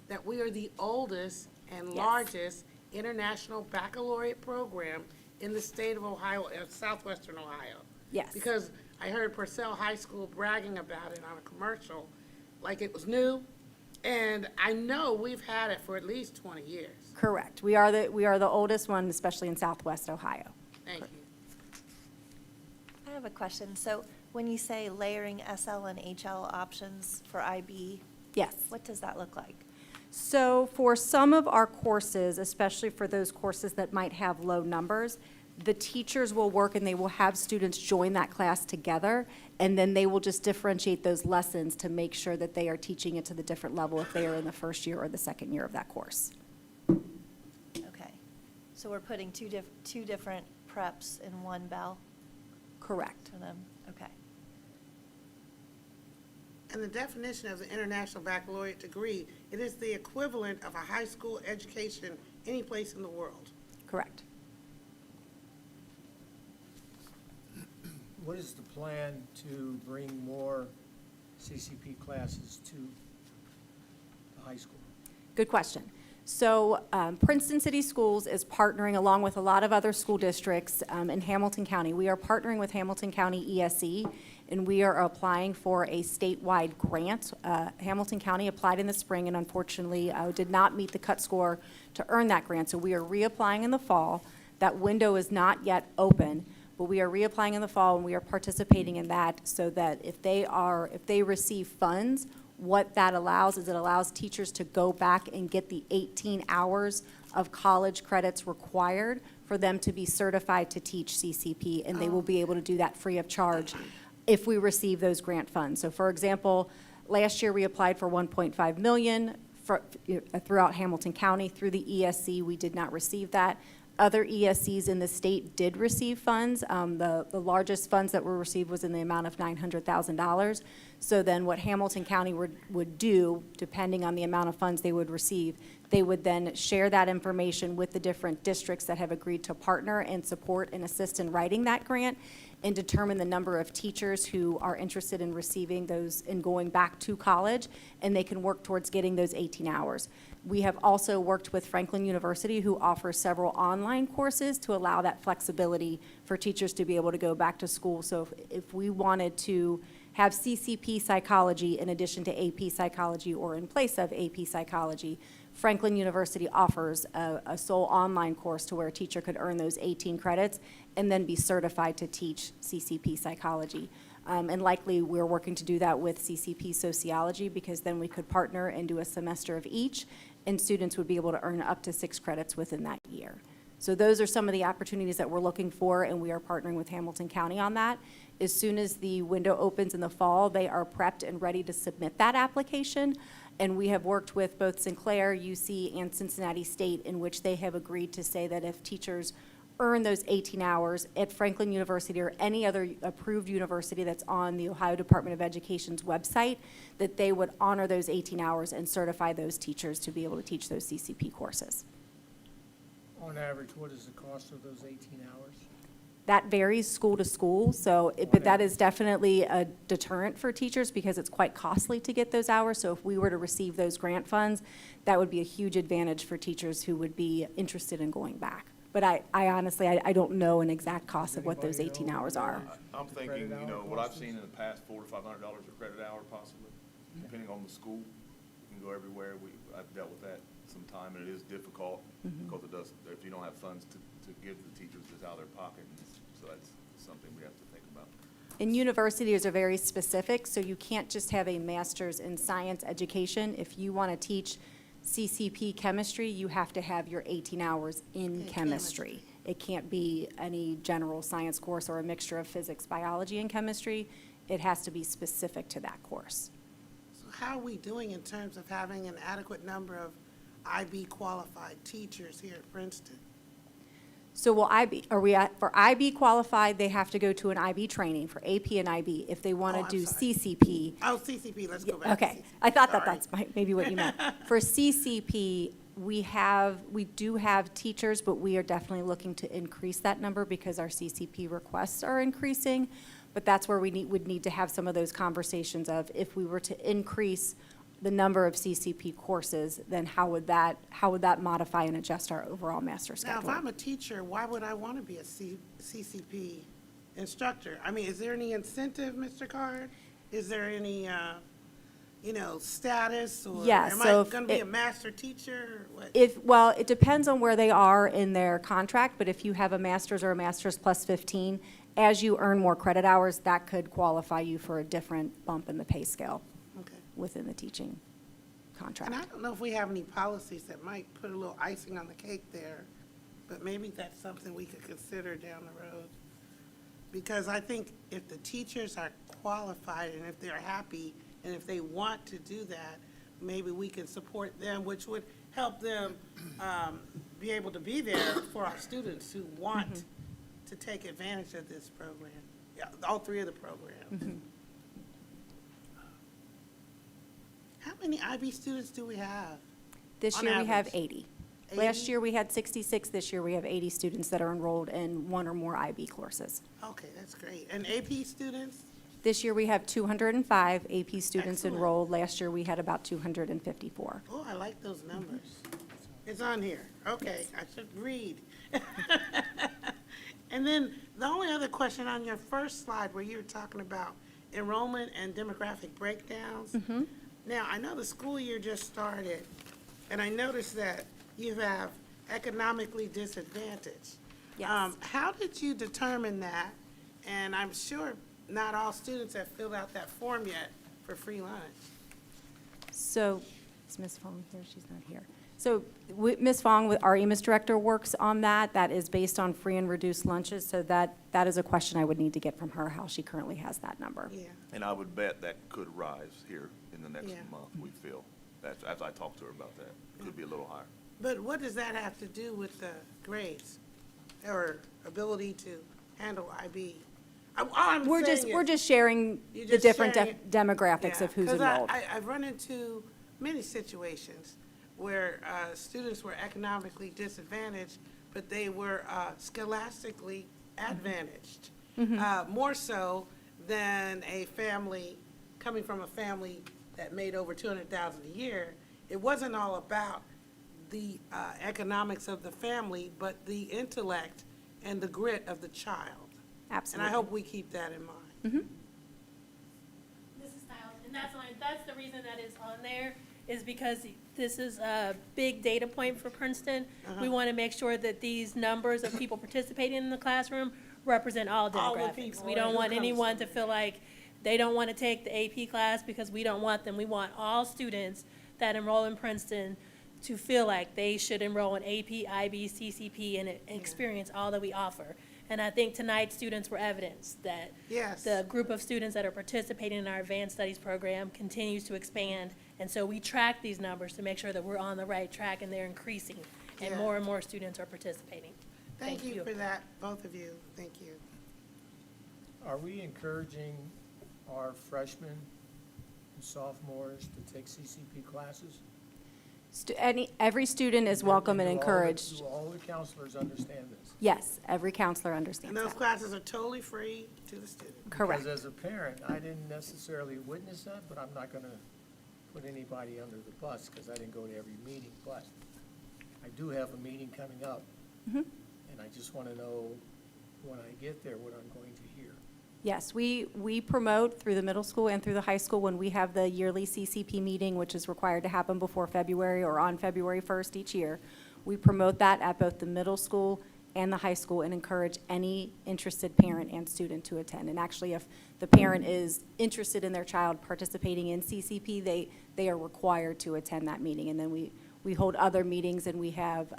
that we are the oldest and Yes. largest international baccalaureate program in the state of Ohio, southwestern Ohio. Yes. Because I heard Purcell High School bragging about it on a commercial, like it was new, and I know we've had it for at least 20 years. Correct. We are the oldest one, especially in Southwest Ohio. Thank you. I have a question. So when you say layering SL and HL options for IB, Yes. what does that look like? So for some of our courses, especially for those courses that might have low numbers, the teachers will work and they will have students join that class together, and then they will just differentiate those lessons to make sure that they are teaching it to the different level if they are in the first year or the second year of that course. Okay. So we're putting two different preps in one bell Correct. for them? Okay. And the definition of the International Baccalaureate degree, it is the equivalent of a high school education any place in the world. Correct. What is the plan to bring more CCP classes to the high school? Good question. So Princeton City Schools is partnering along with a lot of other school districts in Hamilton County. We are partnering with Hamilton County ESE, and we are applying for a statewide grant. Hamilton County applied in the spring and unfortunately did not meet the cut score to earn that grant. So we are reapplying in the fall. That window is not yet open, but we are reapplying in the fall and we are participating in that so that if they receive funds, what that allows is it allows teachers to go back and get the 18 hours of college credits required for them to be certified to teach CCP, and they will be able to do that free of charge if we receive those grant funds. So for example, last year we applied for $1.5 million throughout Hamilton County. Through the ESC, we did not receive that. Other ESCs in the state did receive funds. The largest funds that were received was in the amount of $900,000. So then what Hamilton County would do, depending on the amount of funds they would receive, they would then share that information with the different districts that have agreed to partner and support and assist in writing that grant, and determine the number of teachers who are interested in receiving those and going back to college, and they can work towards getting those 18 hours. We have also worked with Franklin University, who offers several online courses to allow that flexibility for teachers to be able to go back to school. So if we wanted to have CCP psychology in addition to AP psychology or in place of AP psychology, Franklin University offers a sole online course to where a teacher could earn those 18 credits and then be certified to teach CCP psychology. And likely, we're working to do that with CCP sociology, because then we could partner and do a semester of each, and students would be able to earn up to 6 credits within that year. So those are some of the opportunities that we're looking for, and we are partnering with Hamilton County on that. As soon as the window opens in the fall, they are prepped and ready to submit that application. And we have worked with both Sinclair, UC, and Cincinnati State, in which they have agreed to say that if teachers earn those 18 hours at Franklin University or any other approved university that's on the Ohio Department of Education's website, that they would honor those 18 hours and certify those teachers to be able to teach those CCP courses. On average, what is the cost of those 18 hours? That varies school to school, so, but that is definitely a deterrent for teachers because it's quite costly to get those hours. So if we were to receive those grant funds, that would be a huge advantage for teachers who would be interested in going back. But I honestly, I don't know an exact cost of what those 18 hours are. I'm thinking, you know, what I've seen in the past, $400 to $500 a credit hour possibly, depending on the school. You can go everywhere. I've dealt with that sometime, and it is difficult because it does, if you don't have funds to give the teachers, it's out of their pocket. And so that's something we have to think about. And universities are very specific, so you can't just have a master's in science education. If you want to teach CCP chemistry, you have to have your 18 hours in chemistry. It can't be any general science course or a mixture of physics, biology, and chemistry. It has to be specific to that course. So how are we doing in terms of having an adequate number of IB qualified teachers here at Princeton? So for IB qualified, they have to go to an IB training for AP and IB. If they want to do CCP. Oh, CCP, let's go back to Okay, CCP. I thought that Sorry. that's maybe what you meant. For CCP, we do have teachers, but we are definitely looking to increase that number because our CCP requests are increasing. But that's where we would need to have some of those conversations of if we were to increase the number of CCP courses, then how would that modify and adjust our overall master schedule? Now, if I'm a teacher, why would I want to be a CCP instructor? I mean, is there any incentive, Mr. Card? Is there any, status? Or Yes, am so I going to be a master teacher? Or what? Well, it depends on where they are in their contract, but if you have a master's or a master's plus 15, as you earn more credit hours, that could qualify you for a different bump in the pay scale within the teaching contract. And I don't know if we have any policies that might put a little icing on the cake there, but maybe that's something we could consider down the road. Because I think if the teachers are qualified and if they're happy and if they want to do that, maybe we can support them, which would help them be able to be there for our students who want to take advantage of this program. Yeah, all 3 of the programs. How many IB students do we have? This on year we have average? 80. Last year we had 66, this year we have 80 students that are enrolled in 1 or more IB courses. Okay, that's great. And AP students? This year we have 205 AP students Excellent. enrolled. Last year we had about 254. Oh, I like those numbers. It's on here. Okay, I should read. And then the only other question on your first slide where you were talking about enrollment and demographic breakdowns. Now, I know the school year just started, and I noticed that you have economically disadvantaged. Yes. How did you determine that? And I'm sure not all students have filled out that form yet for free lunch. So, is Ms. Fong here? She's not here. So Ms. Fong, our EMIS director, works on that. That is based on free and reduced lunches, so that is a question I would need to get from her, how she currently has that number. Yeah. And I would bet that could rise here in the next Yeah. month, we feel. That's, as I talked to her about that, it could be a little higher. But what does that have to do with the grades or ability to handle IB? We're just sharing the different demographics of who's enrolled. Because I've run into many situations where students were economically disadvantaged, but they were scholastically advantaged, more so than a family coming from a family that made over $200,000 a year. It wasn't all about the economics of the family, but the intellect and the grit of the child. Absolutely. And I hope we keep that in mind. That's the reason that is on there, is because this is a big data point for Princeton. We want to make sure that these numbers of people participating in the classroom represent all All the demographics. people, We right, don't who want comes anyone from to feel like they don't want to take the AP class because we don't want them. We want all students that enroll in Princeton to feel like they should enroll in AP, IB, CCP, and experience all that we offer. And I think tonight's students were evidence that Yes. the group of students that are participating in our advanced studies program continues to expand. And so we track these numbers to make sure that we're on the right track and they're increasing, and Yeah. more and more students are participating. Thank you for that, both of you. Thank you. Are we encouraging our freshmen and sophomores to take CCP classes? Every student is welcome and encouraged. Do all the counselors understand this? Yes, every counselor understands And those that. classes are totally free to the student. Correct. Because as a parent, I didn't necessarily witness that, but I'm not gonna put anybody under the bus because I didn't go to every meeting. But I do have a meeting coming up, Mhm. and I just want to know when I get there what I'm going to hear. Yes, we promote through the middle school and through the high school when we have the yearly CCP meeting, which is required to happen before February or on February 1st each year. We promote that at both the middle school and the high school and encourage any interested parent and student to attend. And actually, if the parent is interested in their child participating in CCP, they are required to attend that meeting. And then we hold other meetings, and we have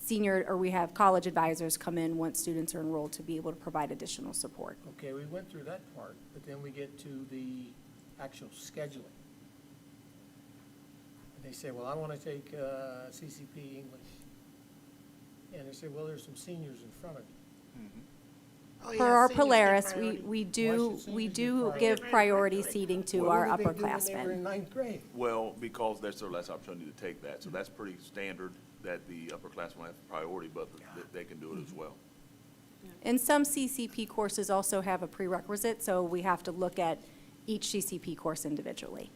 we have college advisors come in once students are enrolled to be able to provide additional support. Okay, we went through that part, but then we get to the actual scheduling. And they say, well, I want to take CCP English. And they say, well, there's some seniors in front of you. Oh, For yeah, our seniors get Polaris, priority. we Why do should we seniors do get give priority? priority seating to What our did they do when they were upperclassmen. in ninth grade? Well, because there's still less opportunity to take that, so that's pretty standard that the upperclassmen have priority, but they can do it as well. And some CCP courses also have a prerequisite, so we have to look at each CCP course individually.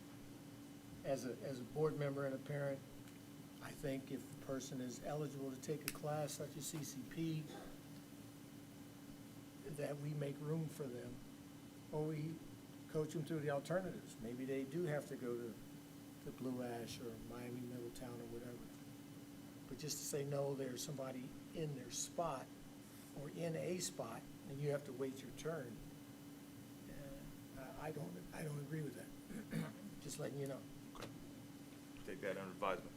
As a board member and a parent, I think if the person is eligible to take a class such as CCP, that we make room for them, or we coach them through the alternatives. Maybe they do have to go to Blue Ash or Miami Middletown or whatever. But just to say, no, there's somebody in their spot or in a spot, and you have to wait your turn, I don't agree with that. Just letting you know. Take that under advisement.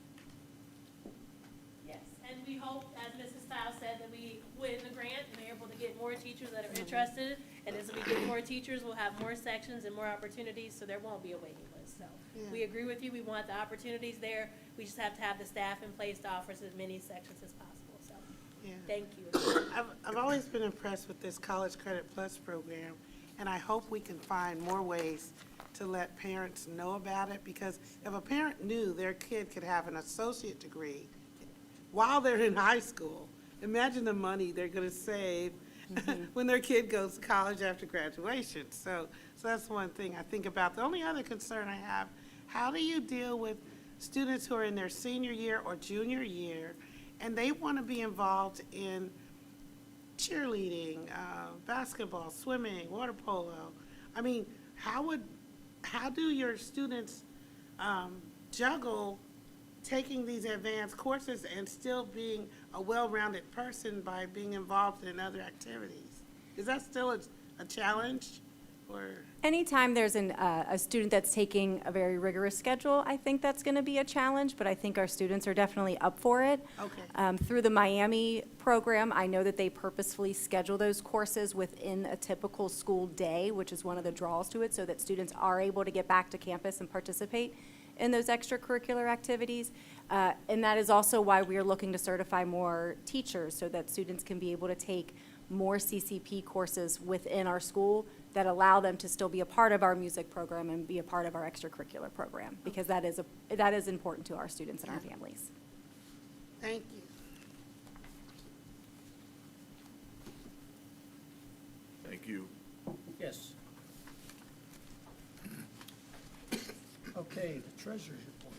Yes, and we hope, as Mrs. Stiles said, that we win the grant and are able to get more teachers that are interested. And as we get more teachers, we'll have more sections and more opportunities, so there won't be a waiting list. So we agree with you. We want the opportunities there. We just have to have the staff in place to offer as many sections as possible. So, thank you. I've always been impressed with this College Credit Plus program, and I hope we can find more ways to let parents know about it, because if a parent knew their kid could have an associate degree while they're in high school, imagine the money they're going to save when their kid goes to college after graduation. So that's one thing I think about. The only other concern I have, how do you deal with students who are in their senior year or junior year, and they want to be involved in cheerleading, basketball, swimming, water polo? I mean, how do your students juggle taking these advanced courses and still being a well-rounded person by being involved in other activities? Is that still a challenge, or? Anytime there's a student that's taking a very rigorous schedule, I think that's going to be a challenge, but I think our students are definitely up for it. Okay. Through the Miami program, I know that they purposefully schedule those courses within a typical school day, which is one of the draws to it, so that students are able to get back to campus and participate in those extracurricular activities. And that is also why we are looking to certify more teachers, so that students can be able to take more CCP courses within our school that allow them to still be a part of our music program and be a part of our extracurricular program, because that is important to our students and our families. Thank you. Thank you. Yes. Okay, the treasurer's report.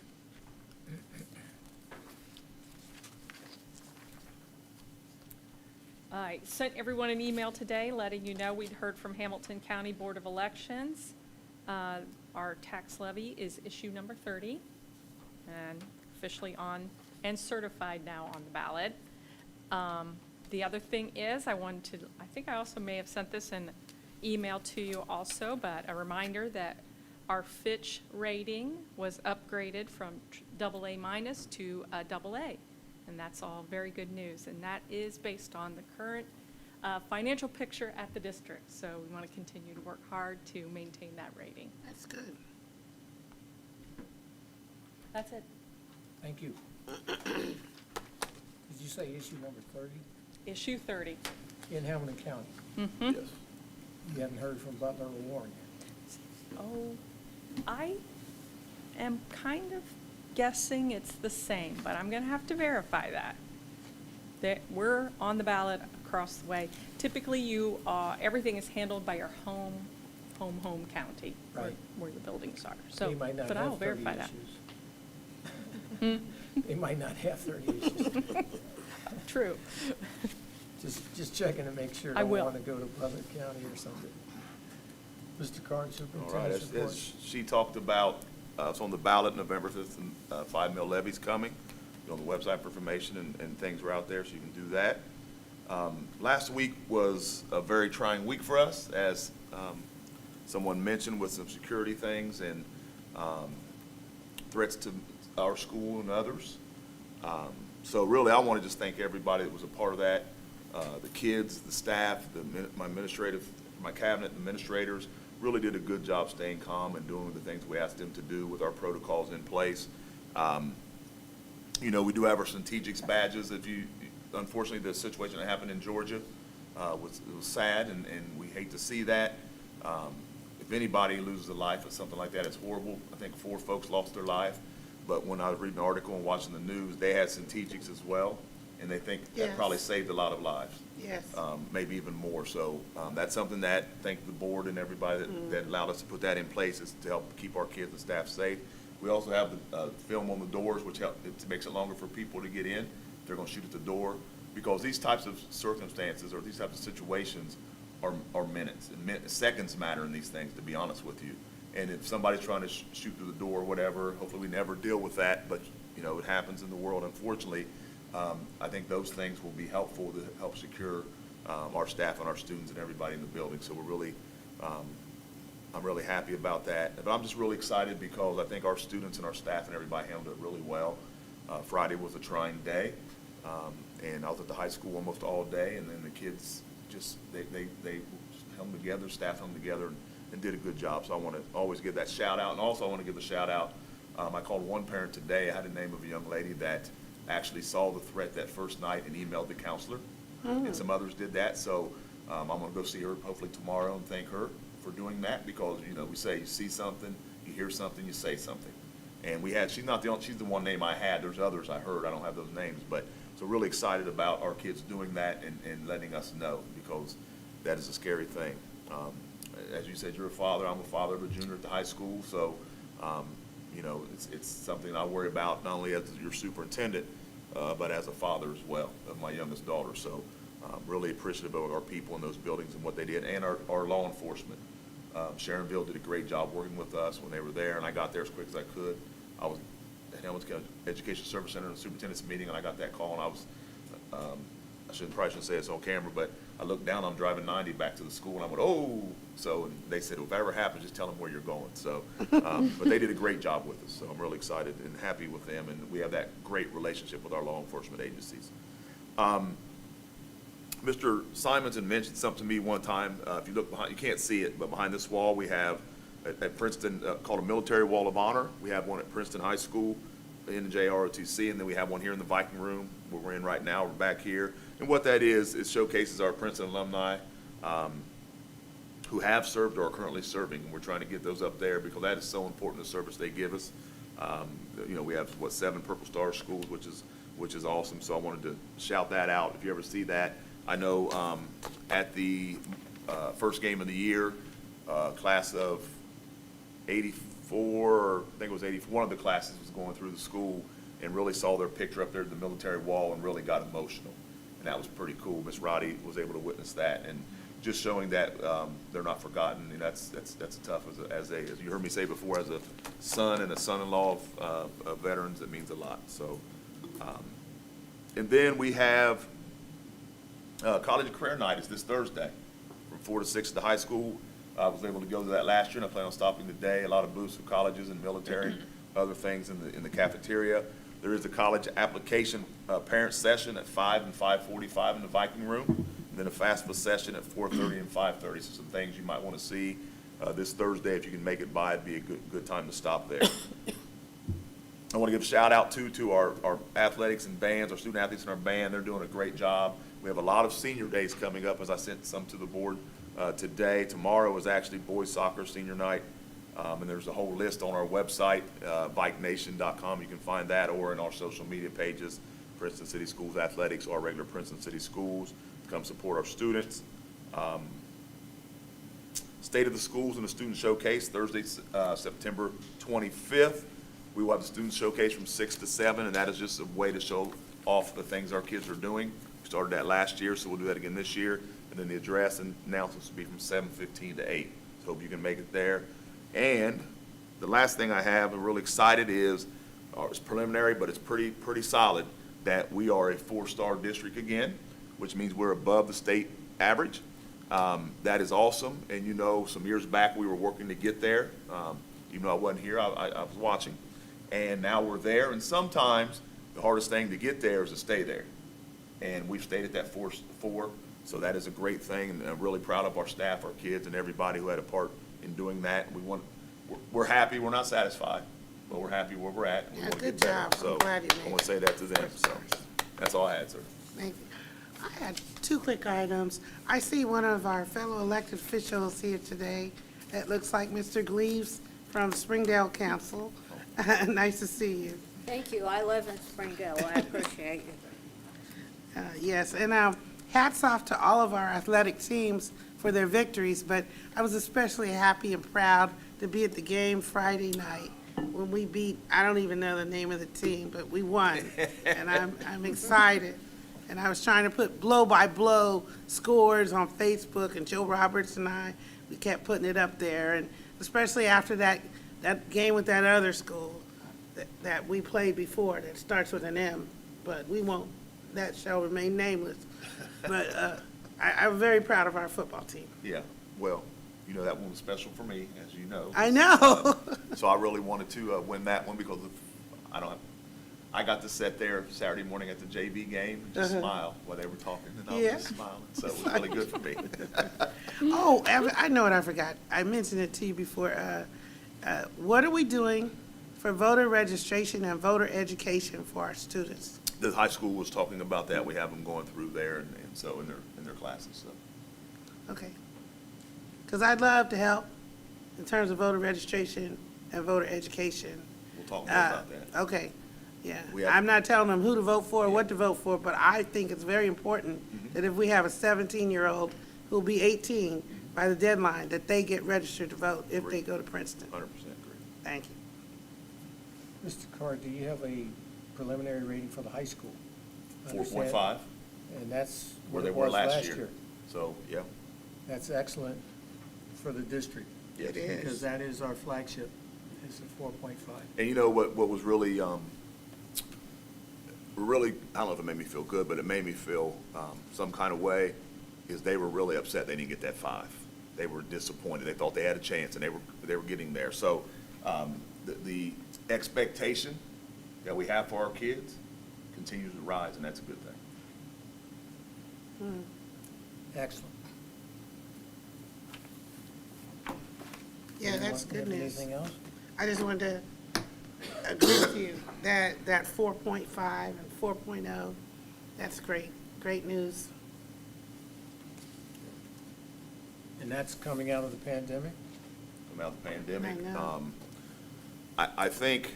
I sent everyone an email today letting you know we'd heard from Hamilton County Board of Elections. Our tax levy is issue number 30 and officially on and certified now on the ballot. The other thing is, I think I also may have sent this in email to you also, but a reminder that our Fitch rating was upgraded from AA minus to AA. And that's all very good news. And that is based on the current financial picture at the district. So we want to continue to work hard to maintain that rating. That's good. That's it. Thank you. Did you say issue number 30 Issue 30. in Hamilton County? Mm-hmm. Yes. You haven't heard from Butler or Warren yet? Oh, I am kind of guessing it's the same, but I'm going to have to verify that. We're on the ballot across the way. Typically, everything is handled by your home county, Right. where the buildings are. So, They might not but I'll have 30 verify that. issues. They might not have 30 issues. True. Just checking to make sure. I Don't will. want to go to Butler County or something. Mr. Carn, All right, Superintendent's report. as she talked about, it's on the ballot November 5th, and 5 mil levies coming. Go on the website for information, and things are out there, so you can do that. Last week was a very trying week for us, as someone mentioned, with some security things and threats to our school and others. So really, I want to just thank everybody that was a part of that, the kids, the staff, my cabinet administrators really did a good job staying calm and doing the things we asked them to do with our protocols in place. You know, we do have our strategics badges. Unfortunately, the situation that happened in Georgia was sad, and we hate to see that. If anybody loses a life or something like that, it's horrible. I think 4 folks lost their life. But when I was reading the article and watching the news, they had strategics as well, and they think that Yes. probably saved a lot of lives. Yes. Maybe even more. So that's something that, thank the board and everybody that allowed us to put that in place, is to help keep our kids and staff safe. We also have the film on the doors, which it makes it longer for people to get in. They're going to shoot at the door, because these types of circumstances or these types of situations are minutes. And seconds matter in these things, to be honest with you. And if somebody's trying to shoot through the door or whatever, hopefully we never deal with that, but, you know, it happens in the world, unfortunately. I think those things will be helpful to help secure our staff and our students and everybody in the building. So we're really, I'm really happy about that. But I'm just really excited because I think our students and our staff and everybody handled it really well. Friday was a trying day, and I was at the high school almost all day, and then the kids just, they held together, staff held together, and did a good job. So I want to always give that shout out. And also I want to give a shout out. I called one parent today. I had the name of a young lady that actually saw the threat that first night and emailed the counselor. And some others did that. So I'm going to go see her hopefully tomorrow and thank her for doing that, because, you know, we say you see something, you hear something, you say something. And she's not the only, she's the one name I had. There's others I heard. I don't have those names. But so really excited about our kids doing that and letting us know, because that is a scary thing. As you said, you're a father. I'm a father of a junior at the high school. So, you know, it's something I worry about not only as your superintendent, but as a father as well of my youngest daughter. So really appreciative of our people in those buildings and what they did, and our law enforcement. Sharonville did a great job working with us when they were there, and I got there as quick as I could. I was at Hamilton County Education Service Center in the superintendent's meeting, and I got that call, and I was, probably shouldn't say it's on camera, but I looked down, I'm driving 90 back to the school, and I went, oh! So, and they said, if that ever happens, just tell them where you're going. So, but they did a great job with us, so I'm really excited and happy with them, and we have that great relationship with our law enforcement agencies. Mr. Simonson mentioned something to me one time. If you look behind, you can't see it, but behind this wall we have at Princeton called a Military Wall of Honor. We have one at Princeton High School in the JROTC, and then we have one here in the Viking Room where we're in right now. We're back here. And what that is, it showcases our Princeton alumni who have served or are currently serving. And we're trying to get those up there because that is so important, the service they give us. You know, we have, 7 Purple Star schools, which is awesome. So I wanted to shout that out. If you ever see that, I know at the first game of the year, class of 84, I think it was 84, one of the classes was going through the school and really saw their picture up there at the military wall and really got emotional. And that was pretty cool. Miss Roddy was able to witness that. And just showing that they're not forgotten. And that's tough as you heard me say before, as a son and a son-in-law of veterans, it means a lot. So, and then we have College of Career Night is this Thursday from 4 to 6 at the high school. I was able to go to that last year, and I plan on stopping today. A lot of booths for colleges and military, other things in the cafeteria. There is a college application parent session at 5 and 5:45 in the Viking Room, and then a FAFSA session at 4:30 and 5:30. So some things you might want to see this Thursday. If you can make it by, it'd be a good time to stop there. I want to give a shout out to our athletics and bands, our student athletes in our band. They're doing a great job. We have a lot of senior days coming up, as I sent some to the board today. Tomorrow is actually boys soccer senior night, and there's a whole list on our website, VikeNation.com. You can find that, or in our social media pages, Princeton City Schools Athletics or regular Princeton City Schools. Come support our students. State of the Schools and the Student Showcase, Thursday, September 25th. We will have the Student Showcase from 6 to 7, and that is just a way to show off the things our kids are doing. We started that last year, so we'll do that again this year. And then the address and announcements will be from 7:15 to 8. So hope you can make it there. And the last thing I have, I'm really excited, is it's preliminary, but it's pretty solid, that we are a 4-star district again, which means we're above the state average. That is awesome. And you know, some years back we were working to get there. Even though I wasn't here, I was watching. And now we're there. And sometimes the hardest thing to get there is to stay there. And we've stayed at that 4. So that is a great thing, and I'm really proud of our staff, our kids, and everybody who had a part in doing that. We're happy. We're not satisfied, but we're happy where we're at. And we want to Good get better. job. So I'm glad you made I want to say that to them. So that's all I had, sir. Thank you. I had 2 quick items. I see one of our fellow elected officials here today. It looks like Mr. Gleaves from Springdale Council. Nice to see you. Thank you. I live in Springdale. I appreciate it. Yes, and hats off to all of our athletic teams for their victories, but I was especially happy and proud to be at the game Friday night when we beat, I don't even know the name of the team, but we won. And I'm excited. And I was trying to put blow-by-blow scores on Facebook, and Joe Roberts and we kept putting it up there. And especially after that game with that other school that we played before that starts with an M, but we won't. That shall remain nameless. But I'm very proud of our football team. Yeah, well, you know that one was special for me, as you know. I know. So I really wanted to win that one because I got to sit there Saturday morning at the JV game and just smile while they were talking, and I was just smiling. So it was really good for me. Oh, I know what I forgot. I mentioned it to you before. What are we doing for voter registration and voter education for our students? The high school was talking about that. We have them going through there, and so in their classes. So. Okay. Because I'd love to help in terms of voter registration and voter education. We'll talk more about that. Okay. Yeah. I'm not telling them who to vote for or what to vote for, but I think it's very important that if we have a 17-year-old who'll be 18 by the deadline, that they get registered to vote if they go to Princeton. 100% agree. Thank you. Mr. Carr, do you have a preliminary rating for the high school? 4.5. And that's where they were last year. So, yeah. That's excellent for the district. Yes. It is. Because that is our flagship, is a 4.5. And you know what was really, I don't know if it made me feel good, but it made me feel some kind of way, is they were really upset they didn't get that 5. They were disappointed. They thought they had a chance, and they were getting there. So the expectation that we have for our kids continues to rise, and that's a good thing. Excellent. Yeah, that's good news. Anything else? I just wanted to agree with you that 4.5 and 4.0, that's great. Great news. And that's coming out of the pandemic? Coming out of the pandemic. I know. I think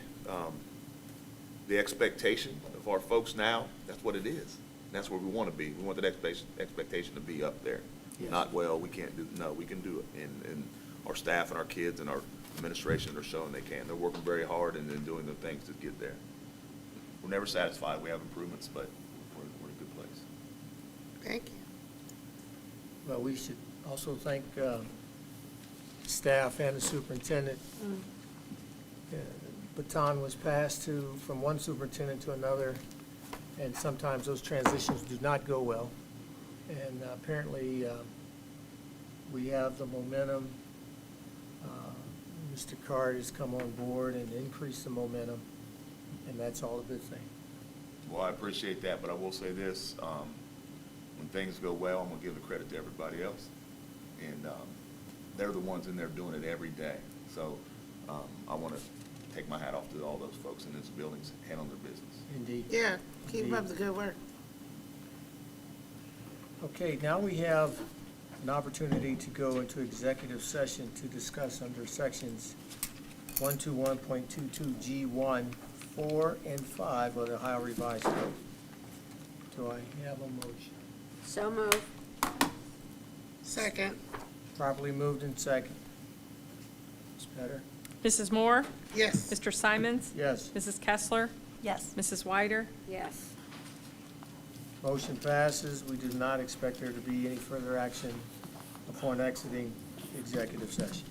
the expectation of our folks now, that's what it is. That's where we want to be. We want that expectation to be up there. Yes. Not, well, we can't do, no, we can do it. And our staff and our kids and our administration are showing they can. They're working very hard and then doing the things to get there. We're never satisfied. We have improvements, but we're in a good place. Thank you. Well, we should Also thank staff and the superintendent. Baton was passed from one superintendent to another, and sometimes those transitions do not go well. And apparently, we have the momentum. Mr. Card has come on board and increased the momentum, and that's all a good thing. Well, I appreciate that, but I will say this, when things go well, I'm gonna give the credit to everybody else. And they're the ones in there doing it every day. So I wanna take my hat off to all those folks in those buildings handling their business. Indeed. Yeah, keep Indeed. up the good work. Okay, now we have an opportunity to go into executive session to discuss under sections 121.22G1, 4, and 5 of the Ohio Revised Code. Do I have a motion? So moved. Second. Properly moved and second. Ms. Petter? Mrs. Moore? Yes. Mr. Simons? Yes. Mrs. Kessler? Yes. Mrs. Wyder? Yes. Motion passes. We do not expect there to be any further action upon exiting executive session.